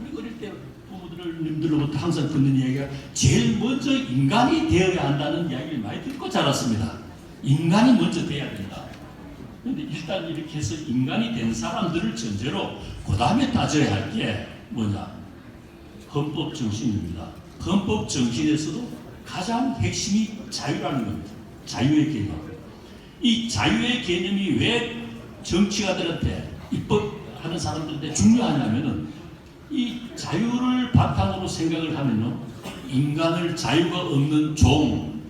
우리 어릴 때 부모님들로부터 항상 듣는 이야기가 제일 먼저 인간이 되어야 한다는 이야기를 많이 듣고 자랐습니다. 인간이 먼저 돼야 된다. 그런데 일단 이렇게 해서 인간이 된 사람들을 전제로 그 다음에 따져야 할 게 뭐냐? 헌법 정신입니다. 헌법 정신에서도 가장 핵심이 자유라는 겁니다. 자유의 개념. 이 자유의 개념이 왜 정치가들한테 입법하는 사람들한테 중요하냐면은 이 자유를 바탕으로 생각을 하면요 인간을 자유가 없는 종,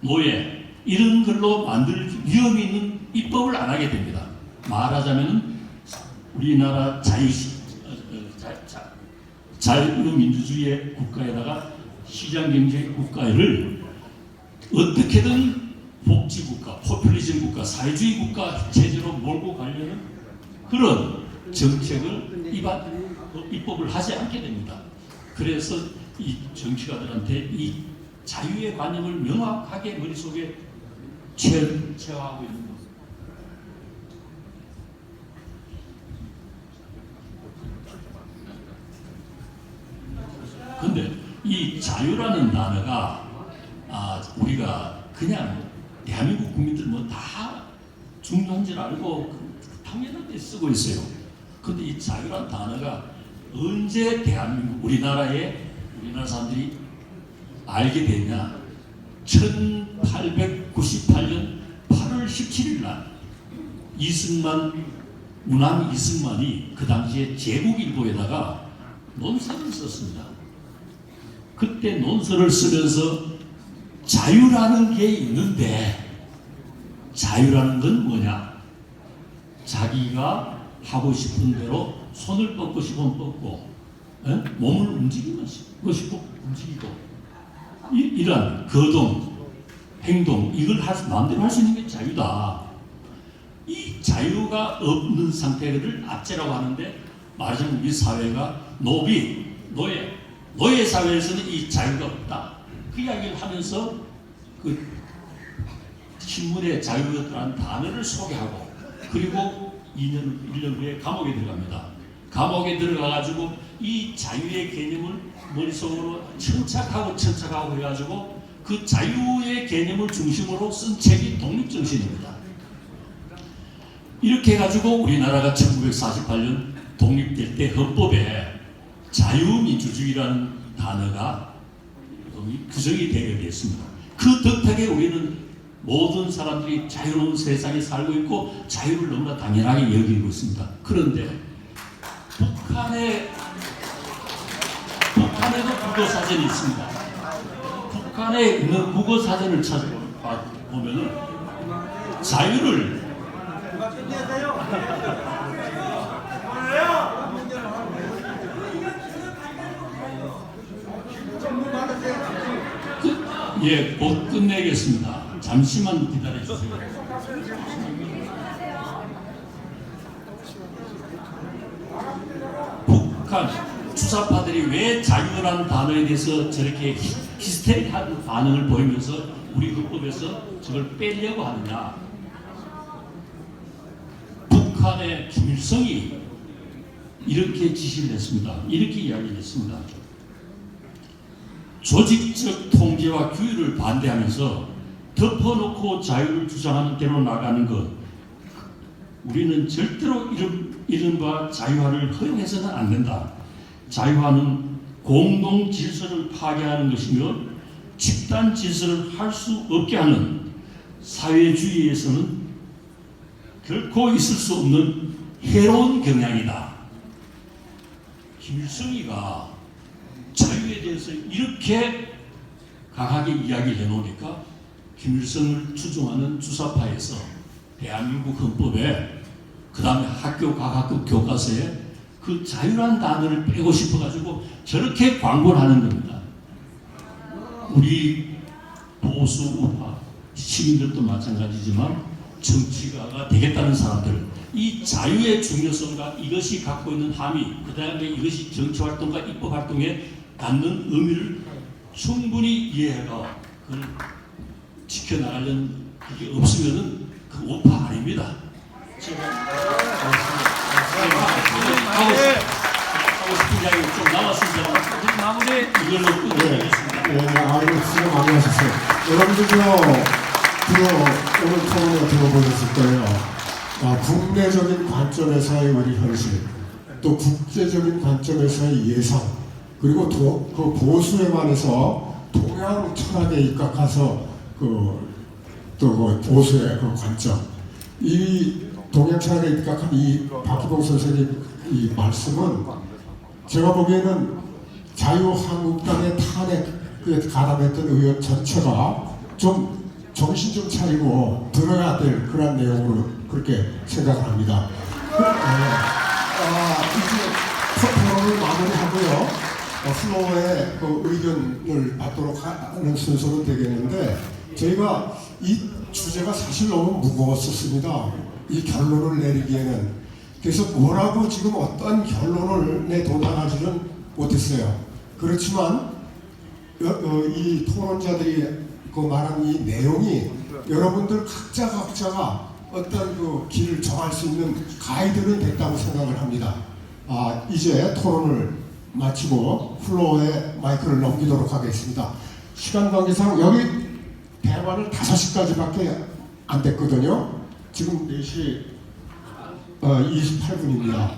노예 이런 걸로 만들 위험이 있는 입법을 안 하게 됩니다. 말하자면은 우리나라 자유민주주의 국가에다가 시장경제 국가를 어떻게든 복지국가, 포퓰리즘 국가, 사회주의 국가 체제로 몰고 가려는 그런 정책을 입법을 하지 않게 됩니다. 그래서 이 정치가들한테 이 자유의 관념을 명확하게 머릿속에 체화하고 있는 겁니다. 근데 이 자유라는 단어가 우리가 그냥 대한민국 국민들 뭐 다 중요한 줄 알고 당연하게 쓰고 있어요. 근데 이 자유란 단어가 언제 대한민국 우리나라 사람들이 알게 됐냐? 1898년 8월 17일 날 문왕 이승만이 그 당시에 제국일보에다가 논설을 썼습니다. 그때 논설을 쓰면서 자유라는 게 있는데, 자유라는 건 뭐냐? 자기가 하고 싶은 대로 손을 뻗고 싶으면 뻗고, 몸을 움직이고 싶고 움직이고, 이러한 거동, 행동, 이걸 마음대로 할 수 있는 게 자유다. 이 자유가 없는 상태를 압제라고 하는데, 말하자면 우리 사회가 노예 사회에서는 이 자유가 없다. 그 이야기를 하면서 그 신문의 자유였다는 단어를 소개하고, 그리고 1년 후에 감옥에 들어갑니다. 감옥에 들어가가지고 이 자유의 개념을 머릿속으로 천착하고 해가지고 그 자유의 개념을 중심으로 쓴 책이 독립정신입니다. 이렇게 해가지고 우리나라가 1948년 독립될 때 헌법에 자유민주주의라는 단어가 규정이 되게 됐습니다. 그 덕택에 우리는 모든 사람들이 자유로운 세상에 살고 있고 자유를 너무나 당연하게 여기고 있습니다. 그런데 북한에도 국어사전이 있습니다. 북한에 있는 국어사전을 찾아보면은 자유를 곧 끝내겠습니다. 잠시만 기다려 주세요. 북한 주사파들이 왜 자유라는 단어에 대해서 저렇게 히스테릭한 반응을 보이면서 우리 헌법에서 저걸 빼려고 하느냐? 북한의 김일성이 이렇게 지시를 했습니다. 이렇게 이야기를 했습니다. 조직적 통제와 규율을 반대하면서 덮어놓고 자유를 주장하는 대로 나가는 것, 우리는 절대로 이른바 자유화를 허용해서는 안 된다. 자유화는 공동 질서를 파괴하는 것이며 집단 질서를 할 수 없게 하는 사회주의에서는 결코 있을 수 없는 해로운 경향이다. 김일성이가 자유에 대해서 이렇게 강하게 이야기를 해놓으니까 김일성을 추종하는 주사파에서 대한민국 헌법에, 그 다음에 학교 과학급 교과서에 그 자유란 단어를 빼고 싶어가지고 저렇게 광고를 하는 겁니다. 우리 보수 우파 시민들도 마찬가지지만 정치가가 되겠다는 사람들, 이 자유의 중요성과 이것이 갖고 있는 함의, 그 다음에 이것이 정치활동과 입법활동에 갖는 의미를 충분히 이해해가 그걸 지켜나가려는 게 없으면은 그 우파 아닙니다. 제가 하고 싶은 이야기 좀 남았습니다. 마무리 이걸로 끝내겠습니다. 아이고, 수고 많이 하셨어요. 여러분들도 오늘 토론을 들어보셨을 거예요. 국내적인 관점에서의 우리 현실, 또 국제적인 관점에서의 예상, 그리고 그 보수에 관해서 동양 철학에 입각해서 그 보수의 그 관점, 이 동양 철학에 입각한 이 박기봉 선생의 이 말씀은 제가 보기에는 자유한국당의 탄핵에 가담했던 의원 전체가 좀 정신 좀 차리고 들어야 될 그런 내용으로 그렇게 생각을 합니다. 이제 토론을 마무리하고요. 플로어에 그 의견을 받도록 하는 순서로 되겠는데, 저희가 이 주제가 사실 너무 무거웠었습니다. 이 결론을 내리기에는. 그래서 뭐라고 지금 어떤 결론을 도달하지는 못했어요. 그렇지만 이 토론자들이 그 말한 이 내용이 여러분들 각자가 어떤 그 길을 정할 수 있는 가이드는 됐다고 생각을 합니다. 이제 토론을 마치고 플로어에 마이크를 넘기도록 하겠습니다. 시간 관계상 여기 대화는 5시까지밖에 안 됐거든요. 지금 4시 28분입니다.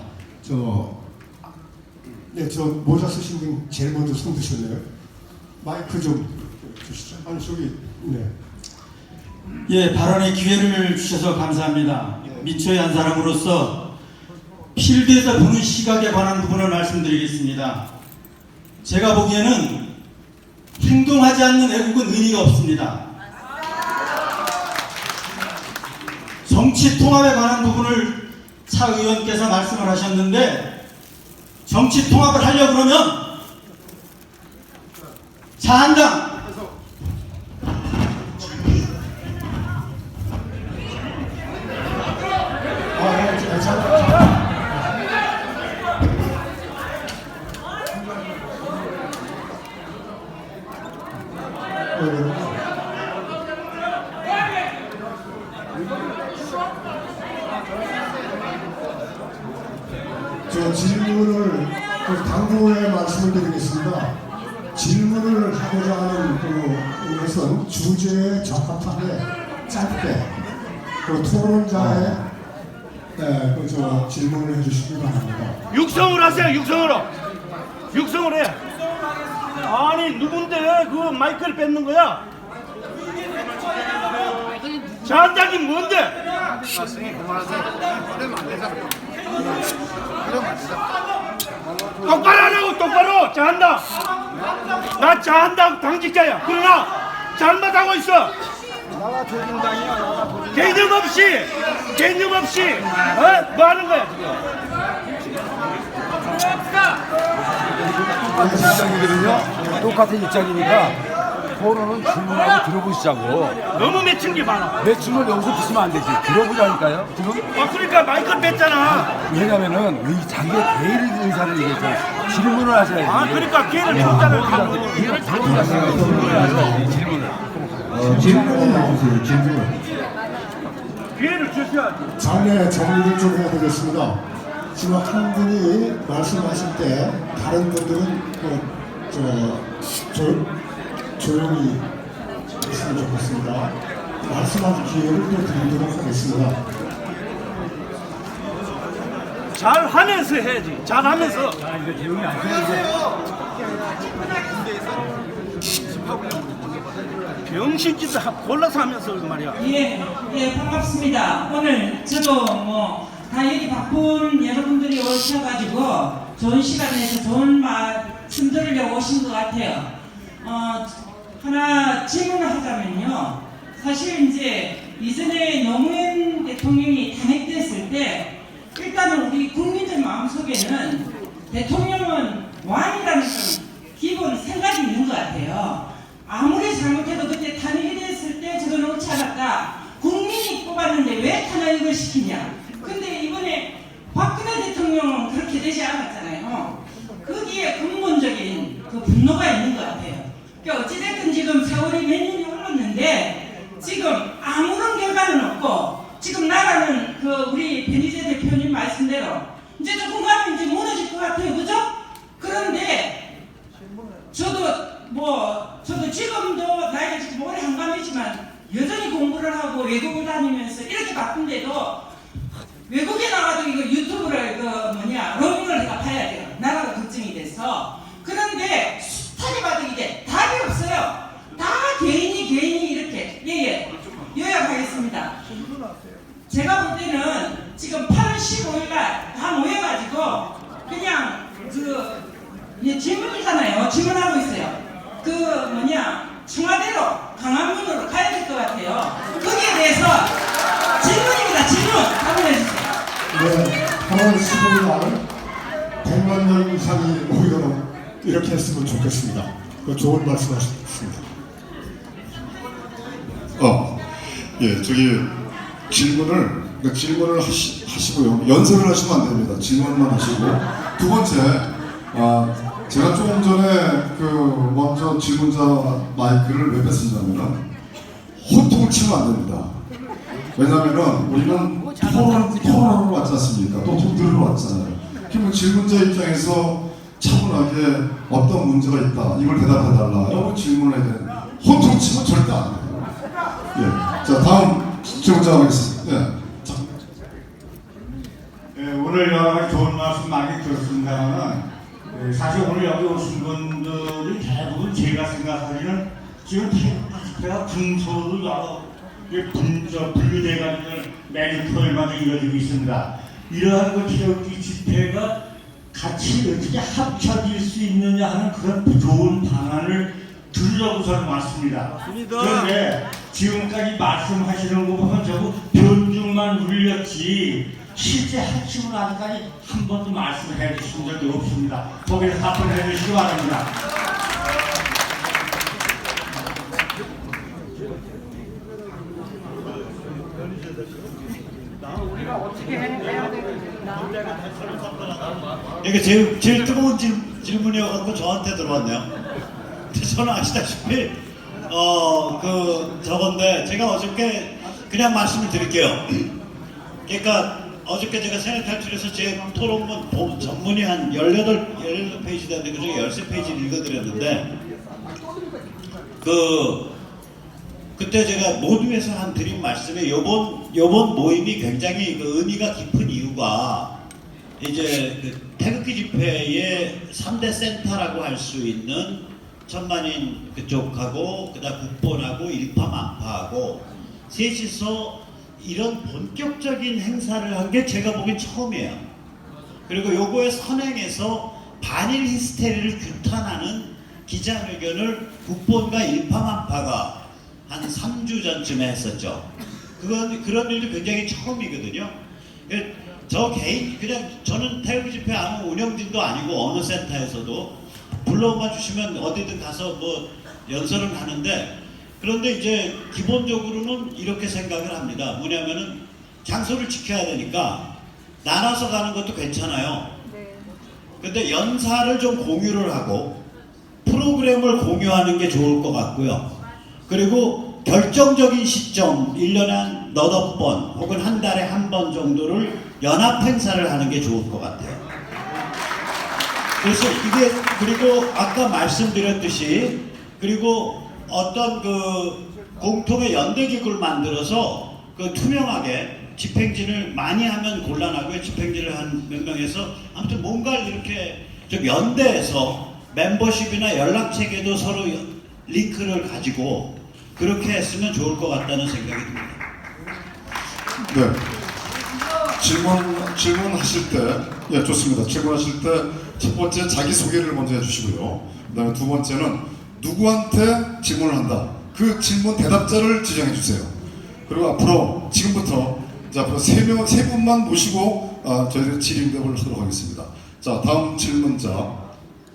저 모자 쓰신 분 제일 먼저 손 드셨네요. 마이크 좀 주시죠. 아니 저기 네. 예, 발언의 기회를 주셔서 감사합니다. 미처의 한 사람으로서 필드에서 보는 시각에 관한 부분을 말씀드리겠습니다. 제가 보기에는 행동하지 않는 애국은 의미가 없습니다. 정치 통합에 관한 부분을 차 의원께서 말씀을 하셨는데 정치 통합을 하려고 그러면 자한당 저 질문을 당부에 말씀을 드리겠습니다. 질문을 하고자 하는 것은 주제에 적합하게 짧게 토론자의 질문을 해주시기 바랍니다. 육성을 하세요. 육성을 해. 아니 누군데 그 마이크를 뺏는 거야? 자한당이 뭔데? 똑바로 하라고. 똑바로. 자한당. 나 자한당 당직자야. 그러나 잘못하고 있어. 개념 없이 뭐 하는 거야 지금? 입장이거든요. 똑같은 입장이니까 토론은 질문하고 들어보시자고. 너무 맺힌 게 많아. 맺힌 걸 여기서 붙이면 안 되지. 들어보자니까요. 지금 그러니까 마이크를 뺐잖아. 왜냐면은 자기의 개인 의사를 얘기해서 질문을 하셔야지. 그러니까 기회를 줬잖아. 기회를 줬잖아요. 질문을 하셔야지. 질문을. 질문을 해주세요. 질문. 기회를 주셔야지. 장례 정리를 좀 해야 되겠습니다. 지금 한 분이 말씀하실 때 다른 분들은 조용히 했으면 좋겠습니다. 말씀할 기회를 또 드리도록 하겠습니다. 잘하면서 해야지. 잘하면서. 병신짓을 골라서 하면서 말이야. 예, 반갑습니다. 오늘 저도 다 여기 바쁜 여러분들이 오셔가지고 좋은 시간에서 좋은 말씀 들으려고 오신 것 같아요. 하나 질문을 하자면요. 사실 이제 이전에 노무현 대통령이 탄핵됐을 때 일단은 우리 국민들 마음속에는 대통령은 왕이라는 좀 기본 생각이 있는 것 같아요. 아무리 잘못해도 그때 탄핵이 됐을 때 저건 옳지 않았다. 국민이 뽑았는데 왜 탄핵을 시키냐. 근데 이번에 박근혜 대통령은 그렇게 되지 않았잖아요. 거기에 근본적인 그 분노가 있는 것 같아요. 그러니까 어찌됐든 지금 세월이 몇 년이 흘렀는데 지금 아무런 결과는 없고 지금 나라는 우리 변희재 대표님 말씀대로 이제 조금 가면 이제 무너질 것 같아요. 그죠? 그런데 저도 지금도 나이가 지금 올해 한감이지만 여전히 공부를 하고 외국을 다니면서 이렇게 바쁜데도 외국에 나가도 이거 유튜브를 로밍을 내가 봐야 돼요. 나라가 걱정이 돼서. 그런데 숱하게 봐도 이게 답이 없어요. 다 개인이 이렇게. 요약하겠습니다. 제가 볼 때는 지금 8월 15일 날 다 모여가지고 그냥 질문이잖아요. 질문하고 있어요. 청와대로 강화문으로 가야 될 것 같아요. 거기에 대해서 질문입니다. 질문 한번 해주세요. 네, 8월 15일 날 100만 명 이상이 모이도록 이렇게 했으면 좋겠습니다. 좋은 말씀 하셨습니다. 질문을 하시고요. 연설을 하시면 안 됩니다. 질문만 하시고. 두 번째, 제가 조금 전에 먼저 질문자 마이크를 왜 뺐었냐면 호통을 치면 안 됩니다. 왜냐면은 우리는 토론하러 왔지 않습니까? 또 돈 들으러 왔잖아요. 그러면 질문자 입장에서 차분하게 어떤 문제가 있다 이걸 대답해달라 라고 질문을 해야 되는데 혼통치면 절대 안 돼요. 예. 자 다음 질문자 하겠습니다. 예. 자. 오늘 여러 가지 좋은 말씀 많이 들었습니다만 사실 오늘 여기 오신 분들이 대부분 제가 생각하기는 지금 태극기집회가 군소로 여러 분류돼가지고 매주 토요일마다 이루어지고 있습니다. 이러한 그 태극기 집회가 같이 어떻게 합쳐질 수 있느냐 하는 그런 좋은 방안을 들으려고서는 왔습니다. 그런데 지금까지 말씀하시는 거 보면 전부 변죽만 울렸지 실제 핵심은 아직까지 한 번도 말씀해 주신 적이 없습니다. 거기서 답변해 주시기 바랍니다. 이게 제일 뜨거운 질문이어서 저한테 들어왔네요. 저는 아시다시피 저건데 제가 어저께 그냥 말씀을 드릴게요. 그러니까 어저께 제가 세뇌 탈출해서 제 토론문 전문이 한 18페이지 되는데 그중에 13페이지를 읽어드렸는데 그때 제가 모두에서 한 드린 말씀에 요번 모임이 굉장히 그 의미가 깊은 이유가 이제 그 태극기 집회의 3대 센터라고 할 수 있는 천만인 그쪽하고 그다음 국본하고 일파만파하고 셋이서 이런 본격적인 행사를 한 게 제가 보기엔 처음이에요. 그리고 요거에 선행해서 반일 히스테리를 규탄하는 기자회견을 국본과 일파만파가 한 3주 전쯤에 했었죠. 그런 일도 굉장히 처음이거든요. 저 개인 그냥 저는 태극기 집회 아무 운영진도 아니고 어느 센터에서도 불러만 주시면 어디든 가서 뭐 연설은 하는데 그런데 이제 기본적으로는 이렇게 생각을 합니다. 뭐냐면은 장소를 지켜야 되니까 나눠서 가는 것도 괜찮아요. 근데 연사를 좀 공유를 하고 프로그램을 공유하는 게 좋을 것 같고요. 그리고 결정적인 시점 1년에 한 너댓 번 혹은 한 달에 한 번 정도를 연합 행사를 하는 게 좋을 것 같아요. 그래서 이게 그리고 아까 말씀드렸듯이 그리고 어떤 그 공통의 연대기구를 만들어서 그 투명하게 집행진을 많이 하면 곤란하고요. 집행진을 한 몇 명에서 아무튼 뭔가를 이렇게 좀 연대해서 멤버십이나 연락체계도 서로 링크를 가지고 그렇게 했으면 좋을 것 같다는 생각이 듭니다. 네. 질문하실 때, 예, 좋습니다. 질문하실 때 첫 번째 자기소개를 먼저 해주시고요. 그 다음에 두 번째는 누구한테 질문을 한다. 그 질문 대답자를 지정해 주세요. 그리고 앞으로 지금부터 이제 앞으로 세 분만 모시고 저희들이 질의응답을 하도록 하겠습니다. 자, 다음 질문자,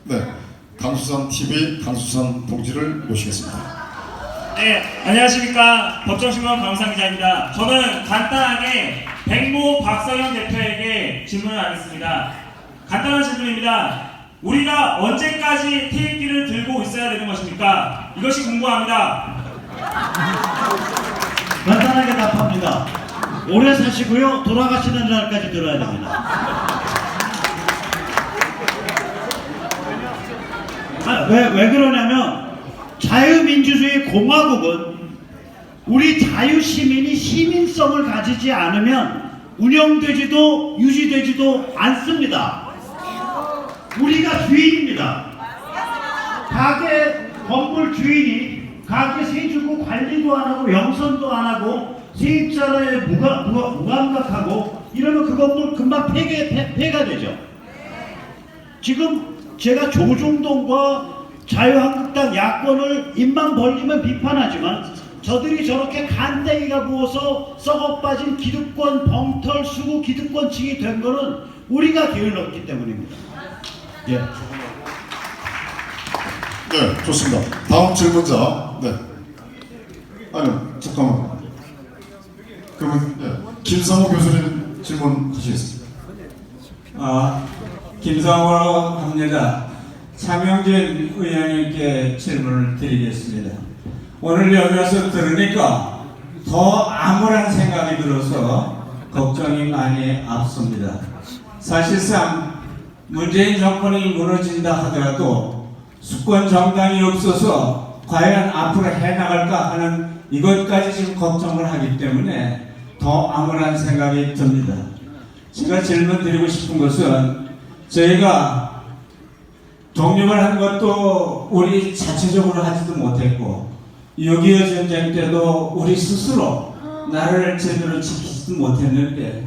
네, 강수산 TV 강수산 동지를 모시겠습니다. 네, 안녕하십니까. 법정신문 강수산 기자입니다. 저는 간단하게 백모 박성현 대표에게 질문을 하겠습니다. 간단한 질문입니다. 우리가 언제까지 태극기를 들고 있어야 되는 것입니까? 이것이 궁금합니다. 간단하게 답합니다. 오래 사시고요. 돌아가시는 날까지 들어야 됩니다. 왜 그러냐면 자유민주주의 공화국은 우리 자유시민이 시민성을 가지지 않으면 운영되지도 유지되지도 않습니다. 우리가 주인입니다. 가게 건물 주인이 가게 세주고 관리도 안 하고 영선도 안 하고 세입자에 무감각하고 이러면 그 건물 금방 폐가 되죠. 지금 제가 조중동과 자유한국당 야권을 입만 벌리면 비판하지만 저들이 저렇게 간땡이가 부어서 썩어빠진 기득권 벙털 수구 기득권층이 된 거는 우리가 게을렀기 때문입니다. 예. 네, 좋습니다. 다음 질문자, 네. 아니요, 잠깐만. 그러면 김상호 교수님 질문하시겠습니다. 김상호 합니다. 차명진 의원님께 질문을 드리겠습니다. 오늘 여기 와서 들으니까 더 암울한 생각이 들어서 걱정이 많이 앞섭니다. 사실상 문재인 정권이 무너진다 하더라도 수권 정당이 없어서 과연 앞으로 해나갈까 하는 이것까지 지금 걱정을 하기 때문에 더 암울한 생각이 듭니다. 제가 질문 드리고 싶은 것은 저희가 독립을 한 것도 우리 자체적으로 하지도 못했고 6.25 전쟁 때도 우리 스스로 나라를 제대로 지키지도 못했는데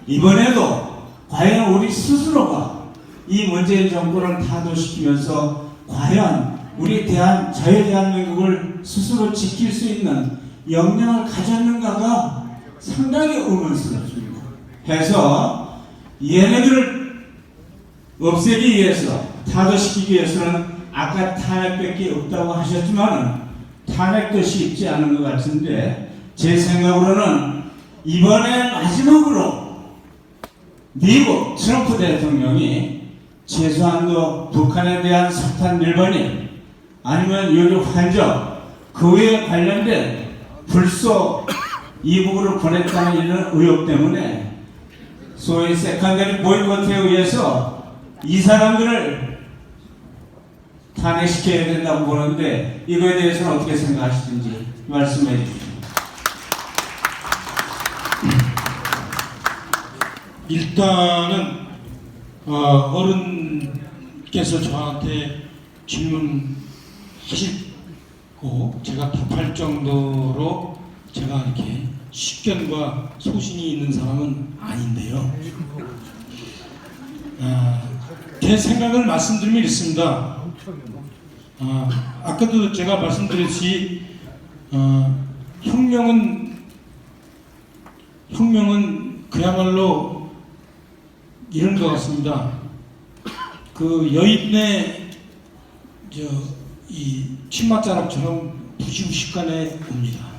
이번에도 과연 우리 스스로가 이 문재인 정권을 타도시키면서 과연 우리 자유대한민국을 스스로 지킬 수 있는 역량을 가졌는가가 상당히 의문스럽습니다. 해서 얘네들을 없애기 위해서 타도시키기 위해서는 아까 탄핵밖에 없다고 하셨지만 탄핵도 쉽지 않은 것 같은데 제 생각으로는 이번에 마지막으로 미국 트럼프 대통령이 최소한도 북한에 대한 석탄 밀반입 아니면 여기 환적 그에 관련된 불소 이북으로 보냈다는 이런 의혹 때문에 소위 세컨더리 보이콧에 의해서 이 사람들을 탄핵시켜야 된다고 보는데 이거에 대해서는 어떻게 생각하시는지 말씀해 주십시오. 일단은 어른께서 저한테 질문하시고 제가 답할 정도로 제가 이렇게 식견과 소신이 있는 사람은 아닌데요. 제 생각을 말씀드리면 있습니다. 아까도 제가 말씀드렸듯이 혁명은 그야말로 이런 것 같습니다. 그 여인의 이 침맛자락처럼 부시부식간에 옵니다.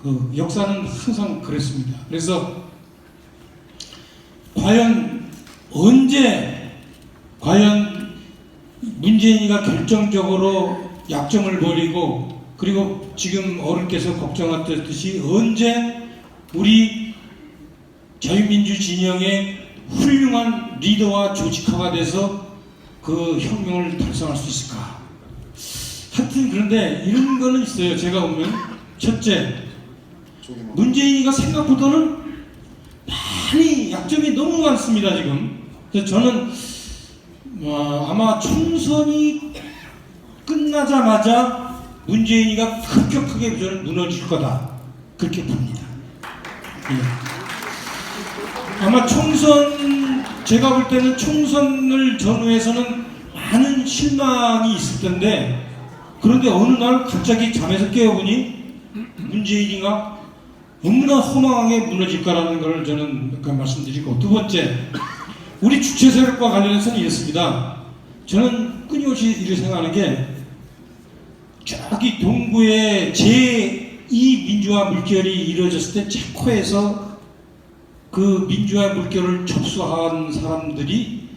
그 역사는 항상 그랬습니다. 그래서 과연 문재인이가 결정적으로 약점을 벌이고 그리고 지금 어른께서 걱정하셨듯이 언제 우리 자유민주 진영의 훌륭한 리더와 조직화가 돼서 그 혁명을 달성할 수 있을까? 하여튼 그런데 이런 거는 있어요. 제가 보면 첫째, 문재인이가 생각보다는 많이 약점이 너무 많습니다. 지금. 그래서 저는 아마 총선이 끝나자마자 문재인이가 급격하게 저는 무너질 거다. 그렇게 봅니다. 예. 아마 제가 볼 때는 총선을 전후해서는 많은 실망이 있을 텐데 그런데 어느 날 갑자기 잠에서 깨어보니 문재인이가 너무나 허망하게 무너질까라는 걸 저는 말씀드리고 두 번째, 우리 주체 세력과 관련해서는 이렇습니다. 저는 끊임없이 이렇게 생각하는 게 저기 동구에 제2 민주화 물결이 이루어졌을 때 체코에서 그 민주화 물결을 접수한 사람들이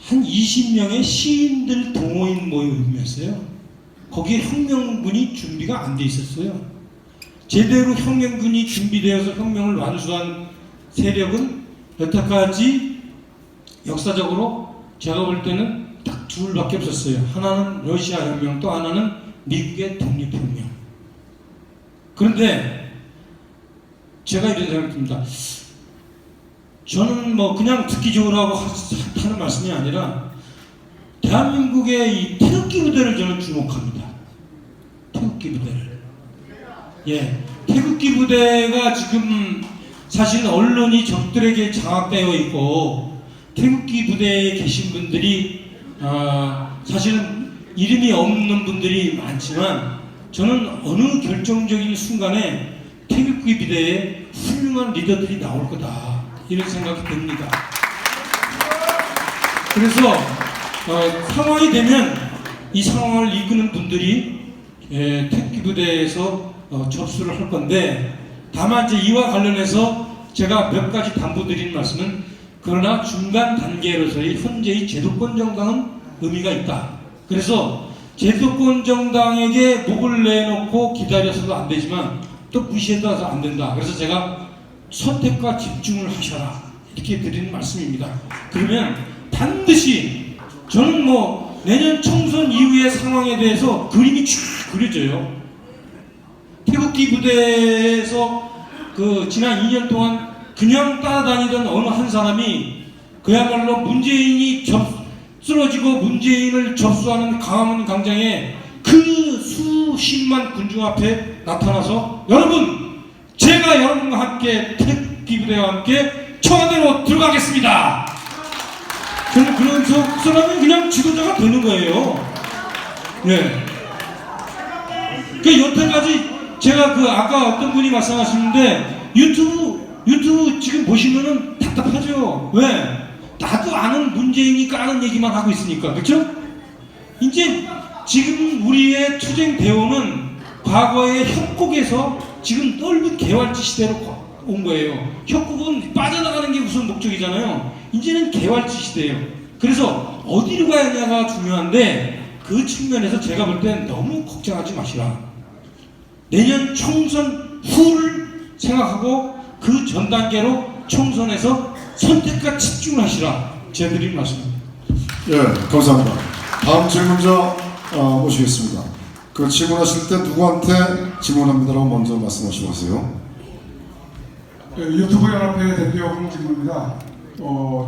한 20명의 시인들 동호인 모임이었어요. 거기에 혁명군이 준비가 안 돼 있었어요. 제대로 혁명군이 준비되어서 혁명을 완수한 세력은 여태까지 역사적으로 제가 볼 때는 딱 둘밖에 없었어요. 하나는 러시아 혁명, 또 하나는 미국의 독립혁명. 그런데 제가 이런 생각이 듭니다. 저는 뭐 그냥 듣기 좋으라고 하는 말씀이 아니라 대한민국의 이 태극기 부대를 저는 주목합니다. 태극기 부대를. 예, 태극기 부대가 지금 사실 언론이 적들에게 장악되어 있고 태극기 부대에 계신 분들이 사실은 이름이 없는 분들이 많지만 저는 어느 결정적인 순간에 태극기 부대에 훌륭한 리더들이 나올 거다. 이런 생각이 듭니다. 그래서 상황이 되면 이 상황을 이끄는 분들이 태극기 부대에서 접수를 할 건데 다만 이제 이와 관련해서 제가 몇 가지 당부드리는 말씀은 그러나 중간 단계로서의 현재의 제도권 정당은 의미가 있다. 그래서 제도권 정당에게 목을 내놓고 기다려서도 안 되지만 또 무시해도 안 된다. 그래서 제가 선택과 집중을 하셔라 이렇게 드리는 말씀입니다. 그러면 반드시 저는 뭐 내년 총선 이후의 상황에 대해서 그림이 쫙 그려져요. 태극기 부대에서 그 지난 2년 동안 그냥 따라다니던 어느 한 사람이 그야말로 문재인이 쓰러지고 문재인을 접수하는 광화문 광장에 그 수십만 군중 앞에 나타나서 여러분, 제가 여러분과 함께 태극기 부대와 함께 청와대로 들어가겠습니다. 저는 그런 사람은 그냥 지도자가 되는 거예요. 네. 그 여태까지 제가 그 아까 어떤 분이 말씀하시는데 유튜브 지금 보시면은 답답하죠. 왜? 나도 아는 문재인이 까는 얘기만 하고 있으니까. 그렇죠? 이제 지금 우리의 투쟁 대우는 과거의 협곡에서 지금 넓은 개활지 시대로 온 거예요. 협곡은 빠져나가는 게 우선 목적이잖아요. 이제는 개활지 시대예요. 그래서 어디로 가야냐가 중요한데 그 측면에서 제가 볼 땐 너무 걱정하지 마시라. 내년 총선 후를 생각하고 그 전 단계로 총선에서 선택과 집중을 하시라. 제 드리는 말씀입니다. 예, 감사합니다. 다음 질문자 모시겠습니다. 그 질문하실 때 누구한테 질문합니다라고 먼저 말씀하시고 하세요. 유튜브 연합회 대표 홍진모입니다.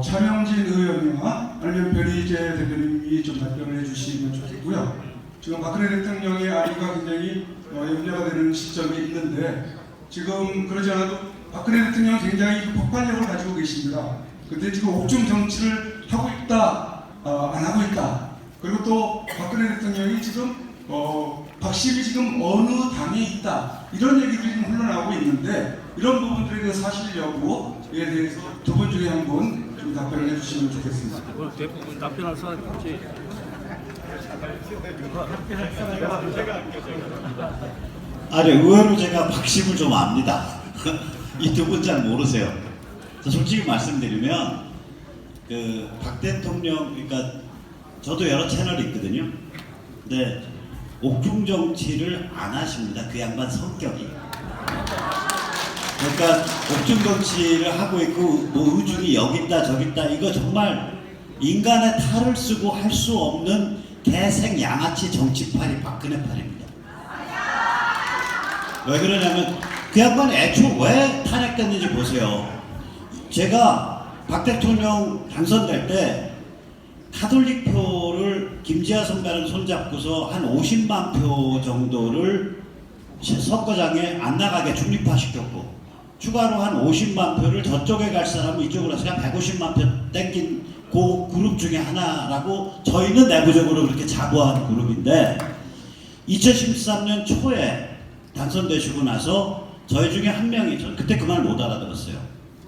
차명진 의원이나 아니면 변희재 대표님이 좀 답변을 해주시면 좋겠고요. 지금 박근혜 대통령의 아이가 굉장히 염려가 되는 시점이 있는데 지금 그러지 않아도 박근혜 대통령 굉장히 폭발력을 가지고 계십니다. 근데 지금 옥중 정치를 하고 있다, 안 하고 있다. 그리고 또 박근혜 대통령이 지금 박심이 지금 어느 당에 있다. 이런 얘기들이 좀 흘러나오고 있는데 이런 부분들에 대해서 사실 여부에 대해서 두 분 중에 한 분 좀 답변을 해주시면 좋겠습니다. 대부분 답변할 사람이 없지. 아니, 의외로 제가 박심을 좀 압니다. 이 두 분 잘 모르세요. 솔직히 말씀드리면 그 박 대통령, 그러니까 저도 여러 채널이 있거든요. 근데 옥중 정치를 안 하십니다. 그 양반 성격이. 그러니까 옥중 정치를 하고 있고 뭐 의중이 여기 있다 저기 있다, 이거 정말 인간의 탈을 쓰고 할 수 없는 개생 양아치 정치판이 박근혜판입니다. 왜 그러냐면 그 양반이 애초 왜 탄핵됐는지 보세요. 제가 박 대통령 당선될 때 카톨릭 표를 김지아 선배랑 손잡고서 한 50만 표 정도를 선거장에 안 나가게 중립화시켰고, 추가로 한 50만 표를 저쪽에 갈 사람은 이쪽으로 해서 그냥 150만 표 땡긴 그 그룹 중에 하나라고 저희는 내부적으로 그렇게 자부한 그룹인데, 2013년 초에 당선되시고 나서 저희 중에 한 명이, 저 그때 그 말 못 알아들었어요.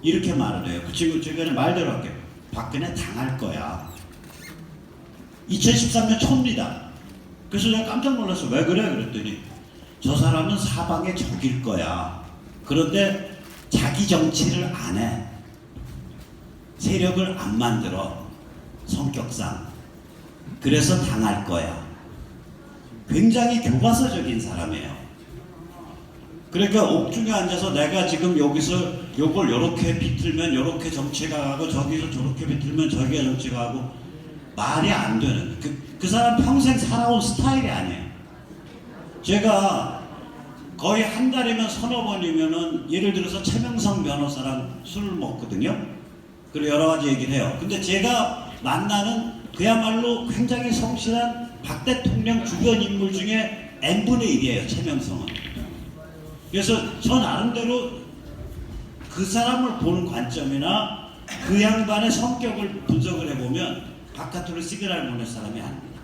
이렇게 말을 해요. 그 친구 최근에 말대로 할게요. 박근혜 당할 거야. 2013년 초입니다. 그래서 제가 깜짝 놀랐어요. 왜 그래? 그랬더니 저 사람은 사방의 적일 거야. 그런데 자기 정치를 안 해. 세력을 안 만들어. 성격상. 그래서 당할 거야. 굉장히 교과서적인 사람이에요. 그러니까 옥중에 앉아서 내가 지금 여기서 요걸 요렇게 비틀면 요렇게 정치가 가고 저기서 저렇게 비틀면 저기가 정치가 가고, 말이 안 되는 그 사람 평생 살아온 스타일이 아니에요. 제가 거의 한 달이면 서너 번이면은 예를 들어서 최명성 변호사랑 술을 먹거든요. 그리고 여러 가지 얘기를 해요. 근데 제가 만나는 그야말로 굉장히 성실한 박 대통령 주변 인물 중에 n분의 1이에요. 최명성은. 그래서 저 나름대로 그 사람을 보는 관점이나 그 양반의 성격을 분석을 해보면 바깥으로 시그널 보낼 사람이 아닙니다.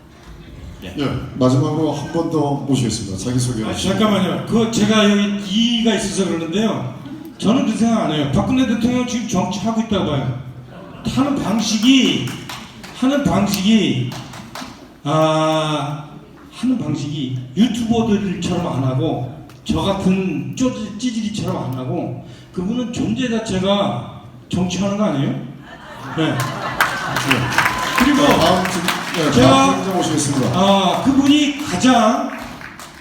네. 예, 마지막으로 한 번 더 모시겠습니다. 자기소개하시죠. 잠깐만요. 그 제가 여기 이의가 있어서 그러는데요. 저는 그 생각 안 해요. 박근혜 대통령 지금 정치하고 있다고 봐요. 하는 방식이 유튜버들처럼 안 하고 저 같은 찌질이처럼 안 하고, 그분은 존재 자체가 정치하는 거 아니에요? 네. 그리고 다음 모시겠습니다. 그분이 가장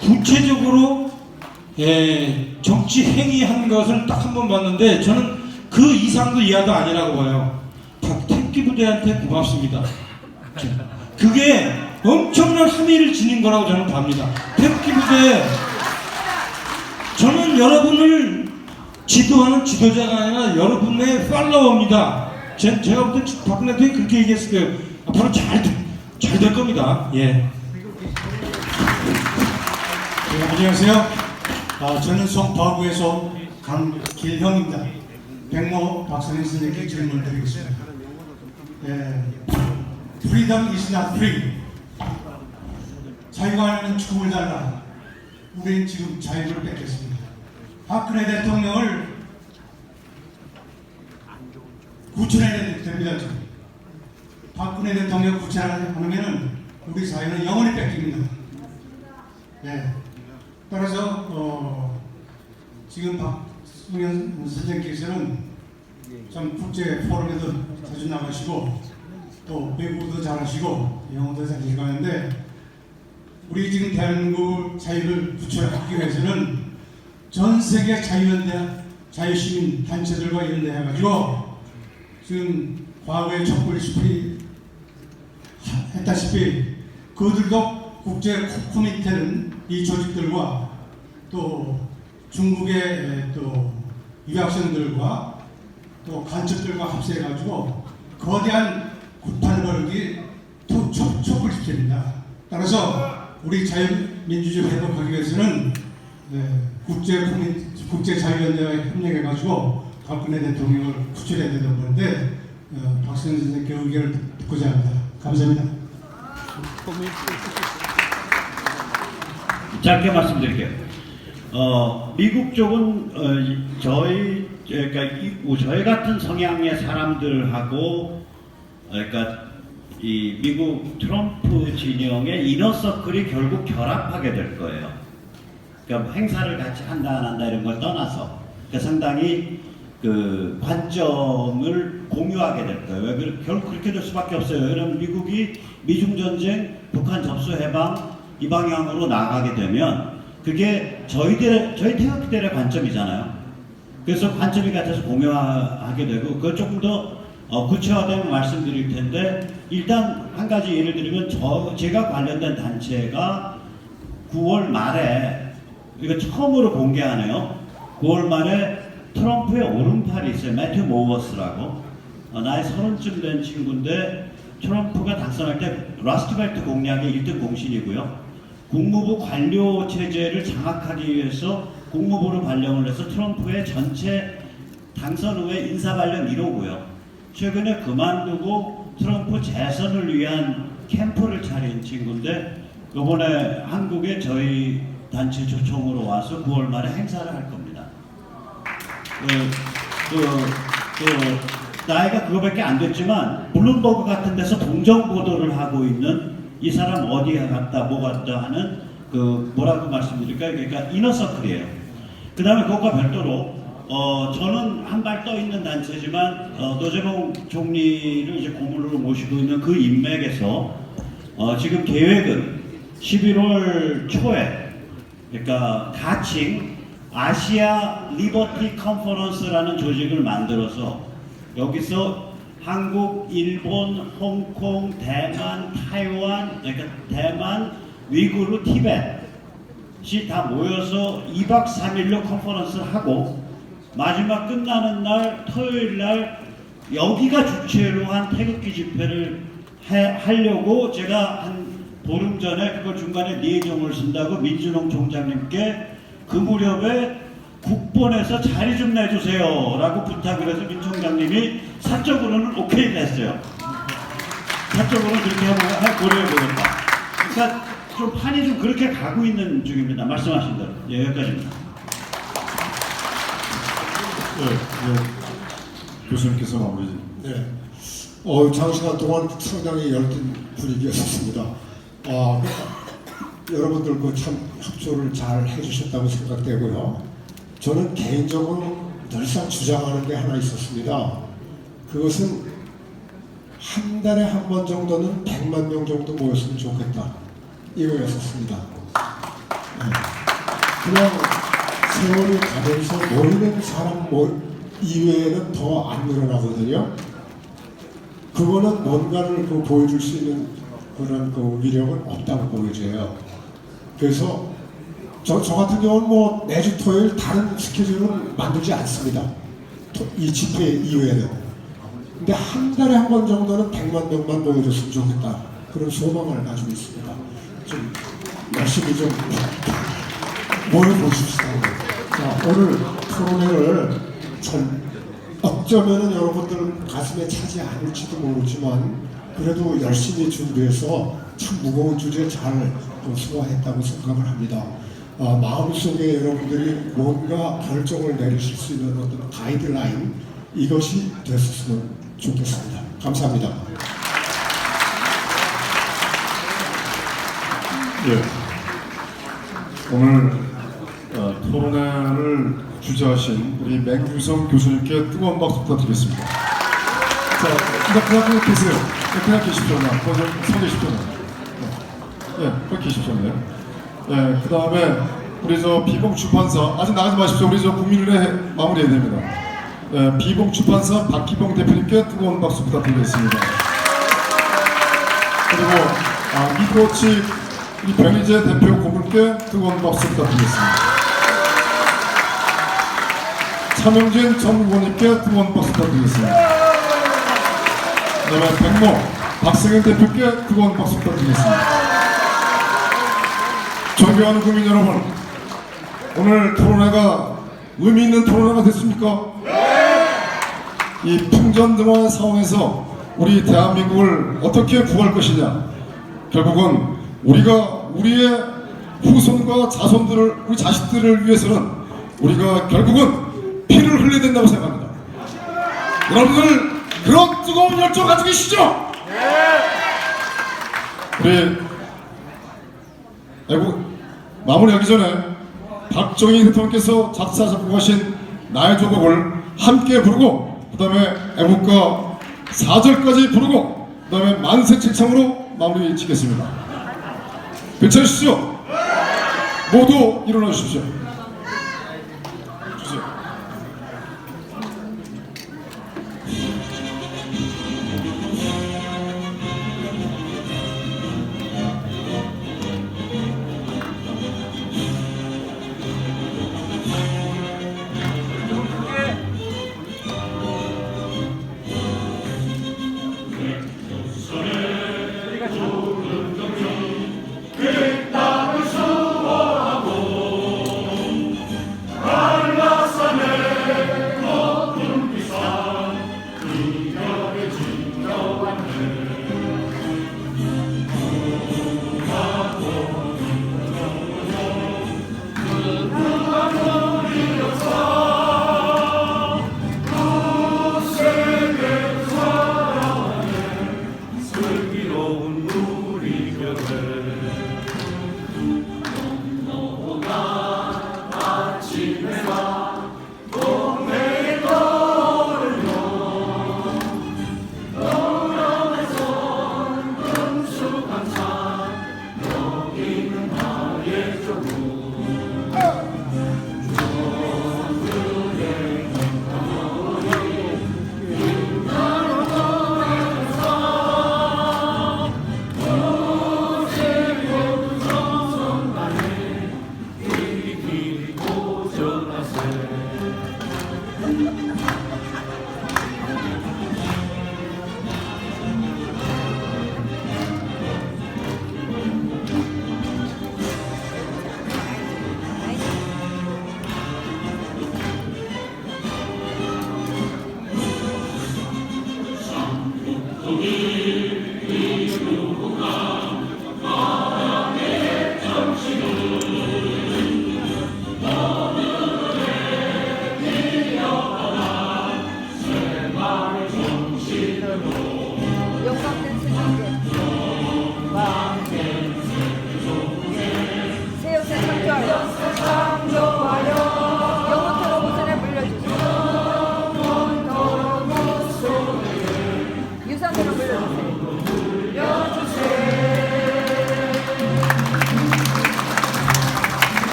구체적으로 정치 행위한 것을 딱 한 번 봤는데 저는 그 이상도 이하도 아니라고 봐요. 태극기 부대한테 고맙습니다. 그게 엄청난 함의를 지닌 거라고 저는 봅니다. 태극기 부대, 저는 여러분을 지도하는 지도자가 아니라 여러분의 팔로워입니다. 제가 볼 때 박근혜 대통령이 그렇게 얘기했을 거예요. 앞으로 잘 될 겁니다. 예. 네, 안녕하세요. 저는 송파구에서 강길형입니다. 백모 박사님 선생님께 질문을 드리겠습니다. Freedom is not free. 자유가 아니면 죽음을 달라. 우리는 지금 자유를 뺏겼습니다. 박근혜 대통령을 구출해야 됩니다. 지금. 박근혜 대통령 구출하면은 우리 사회는 영원히 뺏깁니다. 네. 따라서 지금 박승현 선생님께서는 참 국제 포럼에도 자주 나가시고 또 외국어도 잘하시고 영어도 잘하시는데 우리 지금 대한민국 자유를 구출하기 위해서는 전 세계 자유연대, 자유시민 단체들과 연대해가지고 지금 과거에 촛불 했다시피 그들도 국제 코미테는 이 조직들과 또 중국의 또 유학생들과 또 간첩들과 합세해가지고 거대한 구판을 벌이기 촛불 집회입니다. 따라서 우리 자유민주주의 회복하기 위해서는 국제 자유연대와 협력해가지고 박근혜 대통령을 구출해야 되는 건데 박승현 선생님께 의견을 듣고자 합니다. 감사합니다. 짧게 말씀드릴게요. 미국 쪽은 저희 같은 성향의 사람들하고 그러니까 이 미국 트럼프 진영의 이너서클이 결국 결합하게 될 거예요. 그러니까 행사를 같이 한다 안 한다 이런 걸 떠나서 그러니까 상당히 그 관점을 공유하게 될 거예요. 왜 결국 그렇게 될 수밖에 없어요. 왜냐하면 미국이 미중 전쟁, 북한 접수 해방 이 방향으로 나가게 되면 그게 저희 태극기들의 관점이잖아요. 그래서 관점이 같아서 공유하게 되고 그걸 조금 더 구체화되면 말씀드릴 텐데 일단 한 가지 예를 들면 제가 관련된 단체가 9월 말에 이거 처음으로 공개하네요. 9월 말에 트럼프의 오른팔이 있어요. 매튜 모워스라고 나이 30쯤 된 친구인데 트럼프가 당선할 때 라스트벨트 공략의 1등 공신이고요. 국무부 관료 체제를 장악하기 위해서 국무부를 발령을 해서 트럼프의 전체 당선 후에 인사 발령 1호고요. 최근에 그만두고 트럼프 재선을 위한 캠프를 차린 친구인데 이번에 한국에 저희 단체 초청으로 와서 9월 말에 행사를 할 겁니다. 나이가 그거밖에 안 됐지만 블룸버그 같은 데서 동정 보도를 하고 있는 이 사람 어디에 갔다 뭐 갔다 하는 그 뭐라고 말씀드릴까요? 그러니까 이너서클이에요. 그 다음에 그것과 별도로 저는 한 발 떠 있는 단체지만 노재봉 총리를 이제 고문으로 모시고 있는 그 인맥에서 지금 계획은 11월 초에 그러니까 가칭 아시아 리버티 컨퍼런스라는 조직을 만들어서 여기서 한국, 일본, 홍콩, 대만, 타이완, 그러니까 대만, 위구르, 티벳이 다 모여서 2박 3일로 컨퍼런스를 하고 마지막 끝나는 날 토요일 날 여기가 주체로 한 태극기 집회를 하려고 제가 한 보름 전에 그걸 중간에 리에종을 쓴다고 민준홍 총장님께 그 무렵에 국본에서 자리 좀 내주세요 라고 부탁을 해서 민 총장님이 사적으로는 오케이를 했어요. 사적으로는 그렇게 한번 고려해보겠다. 그러니까 좀 판이 좀 그렇게 가고 있는 중입니다. 말씀하신 대로. 예, 여기까지입니다. 교수님께서 마무리. 네. 장시간 동안 상당히 열띤 분위기였습니다. 여러분들과 참 협조를 잘 해주셨다고 생각되고요. 저는 개인적으로 늘상 주장하는 게 하나 있었습니다. 그것은 한 달에 한 번 정도는 100만 명 정도 모였으면 좋겠다. 이거였었습니다. 네. 그냥 세월이 가면서 모이는 사람 이외에는 더 안 늘어나거든요. 그거는 뭔가를 보여줄 수 있는 그런 위력은 없다고 보여져요. 그래서 저 같은 경우는 뭐 매주 토요일 다른 스케줄은 만들지 않습니다. 이 집회 이후에는. 근데 한 달에 한 번 정도는 100만 명만 모여줬으면 좋겠다. 그런 소망을 가지고 있습니다. 좀 열심히 좀 모여보십시다. 자, 오늘 토론회를 어쩌면 여러분들 가슴에 차지 않을지도 모르지만 그래도 열심히 준비해서 참 무거운 주제 잘 소화했다고 생각을 합니다. 마음속에 여러분들이 뭔가 결정을 내리실 수 있는 어떤 가이드라인 이것이 됐으면 좋겠습니다. 감사합니다. 예. 오늘 토론회를 주재하신 우리 맹규성 교수님께 뜨거운 박수 부탁드리겠습니다. 자, 그냥 계세요. 그냥 계십시오. 거기 서 계십시오. 거기 계십시오. 예, 그 다음에 우리 비봉 출판사 아직 나가지 마십시오. 우리 국민은혜 마무리해야 됩니다. 예, 비봉 출판사 박기봉 대표님께 뜨거운 박수 부탁드리겠습니다. 그리고 미코치 우리 변희재 대표 고문께 뜨거운 박수 부탁드리겠습니다. 차명진 전 의원님께 뜨거운 박수 부탁드리겠습니다. 그 다음에 백모 박승현 대표께 뜨거운 박수 부탁드리겠습니다. 존경하는 국민 여러분, 오늘 토론회가 의미 있는 토론회가 됐습니까? 이 풍전등화한 상황에서 우리 대한민국을 어떻게 구할 것이냐, 결국은 우리가 우리의 후손과 자손들을, 우리 자식들을 위해서는 우리가 결국은 피를 흘려야 된다고 생각합니다. 여러분들 그런 뜨거운 열정 가지고 계시죠? 우리 마무리하기 전에 박정희 대통령께서 작사 작곡하신 나의 조국을 함께 부르고 그 다음에 애국가 4절까지 부르고 그 다음에 만세 칠창으로 마무리 짓겠습니다. 괜찮으시죠? 모두 일어나 주십시오.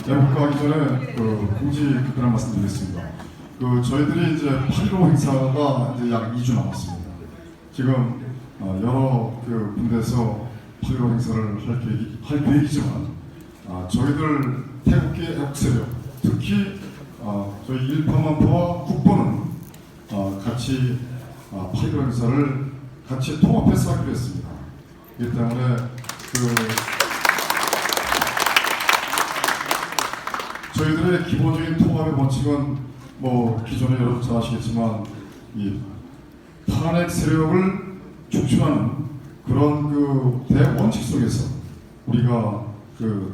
애국가 하기 전에 공지 그런 말씀드리겠습니다. 저희들이 이제 8.15 행사가 이제 약 2주 남았습니다. 지금 여러 군데서 8.15 행사를 할 계획이지만 저희들 태극기 애국세력, 특히 저희 일파만파와 국보는 같이 8.15 행사를 같이 통합해서 하기로 했습니다. 그렇기 때문에 저희들의 기본적인 통합의 원칙은 뭐 기존에 여러분 잘 아시겠지만 이 탄핵 세력을 촉진하는 그런 대원칙 속에서 우리가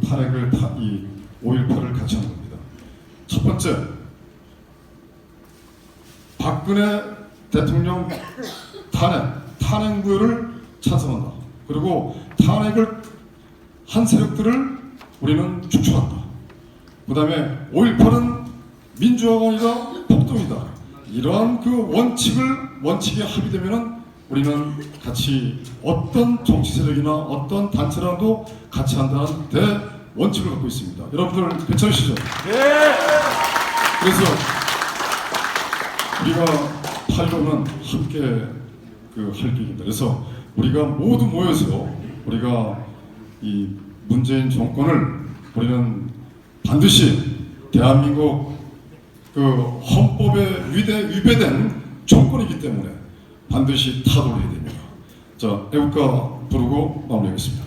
탄핵을 이 5.18을 같이 하는 겁니다. 첫 번째, 박근혜 대통령 탄핵 무효를 찬성한다. 그리고 탄핵을 한 세력들을 우리는 축출한다. 그 다음에 5.18은 민주화가 아니라 폭동이다. 이러한 원칙에 합의되면은 우리는 같이 어떤 정치 세력이나 어떤 단체랑도 같이 한다는 대원칙을 갖고 있습니다. 여러분들 괜찮으시죠? 네. 그래서 우리가 8.15는 함께 할 계획입니다. 그래서 우리가 모두 모여서 우리가 이 문재인 정권을 우리는 반드시 대한민국 헌법에 위배된 정권이기 때문에 반드시 타도를 해야 됩니다. 자, 애국가 부르고 마무리하겠습니다.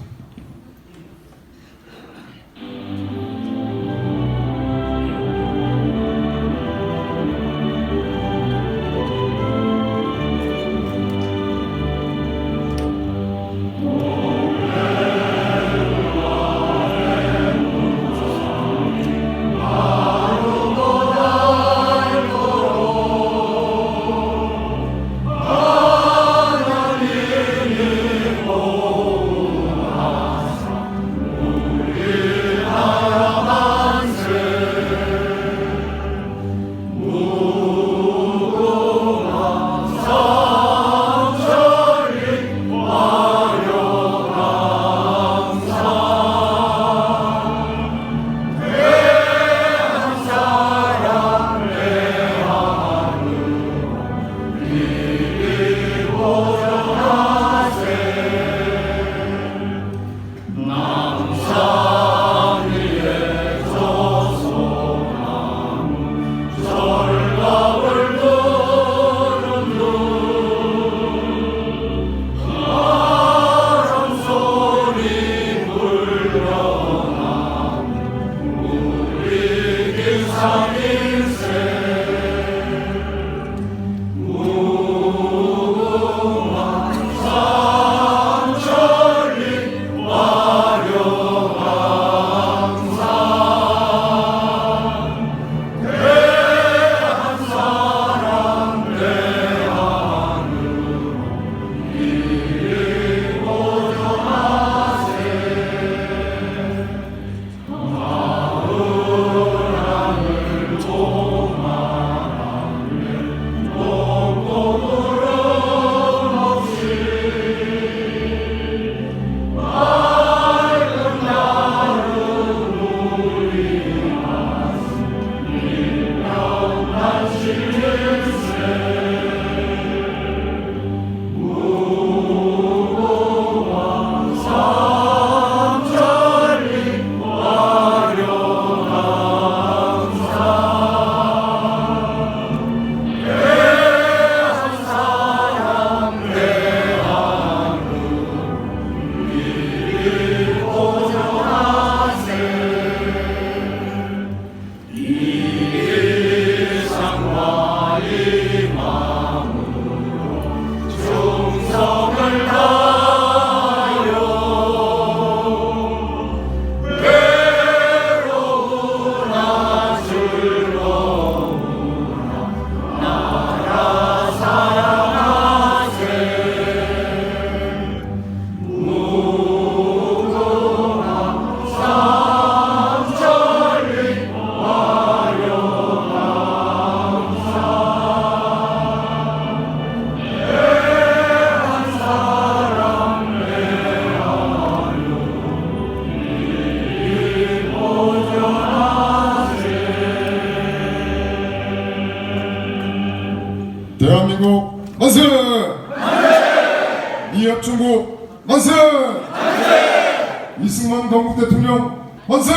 이승만 건국 대통령 만세!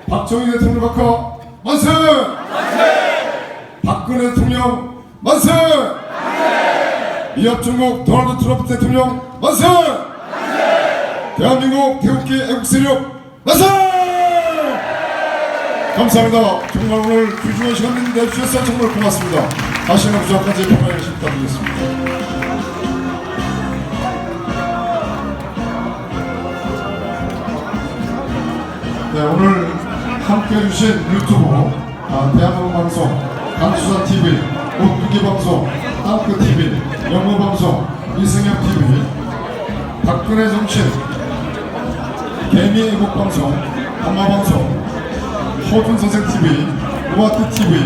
박정희 대통령 각하 만세! 박근혜 대통령 만세! 미합 중국 도널드 트럼프 대통령 만세! 대한민국 태극기 애국 세력 만세! 감사합니다. 정말 오늘 귀중한 시간 내주셔서 정말 고맙습니다. 다시는 부족한지 평화의 심 부탁드리겠습니다. 네, 오늘 함께 해주신 유튜브, 대한민국 방송, 강수사 TV, 오뚜기 방송, 땅끝 TV, 영어 방송, 이승엽 TV, 박근혜 정신, 개미 애국 방송, 엄마 방송, 허준 선생 TV, 우아트 TV,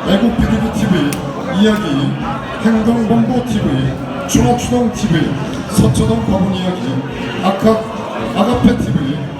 애국 비디오 TV, 이야기, 행동본부 TV, 추노추동 TV, 서초동 과분 이야기, 아가페 TV.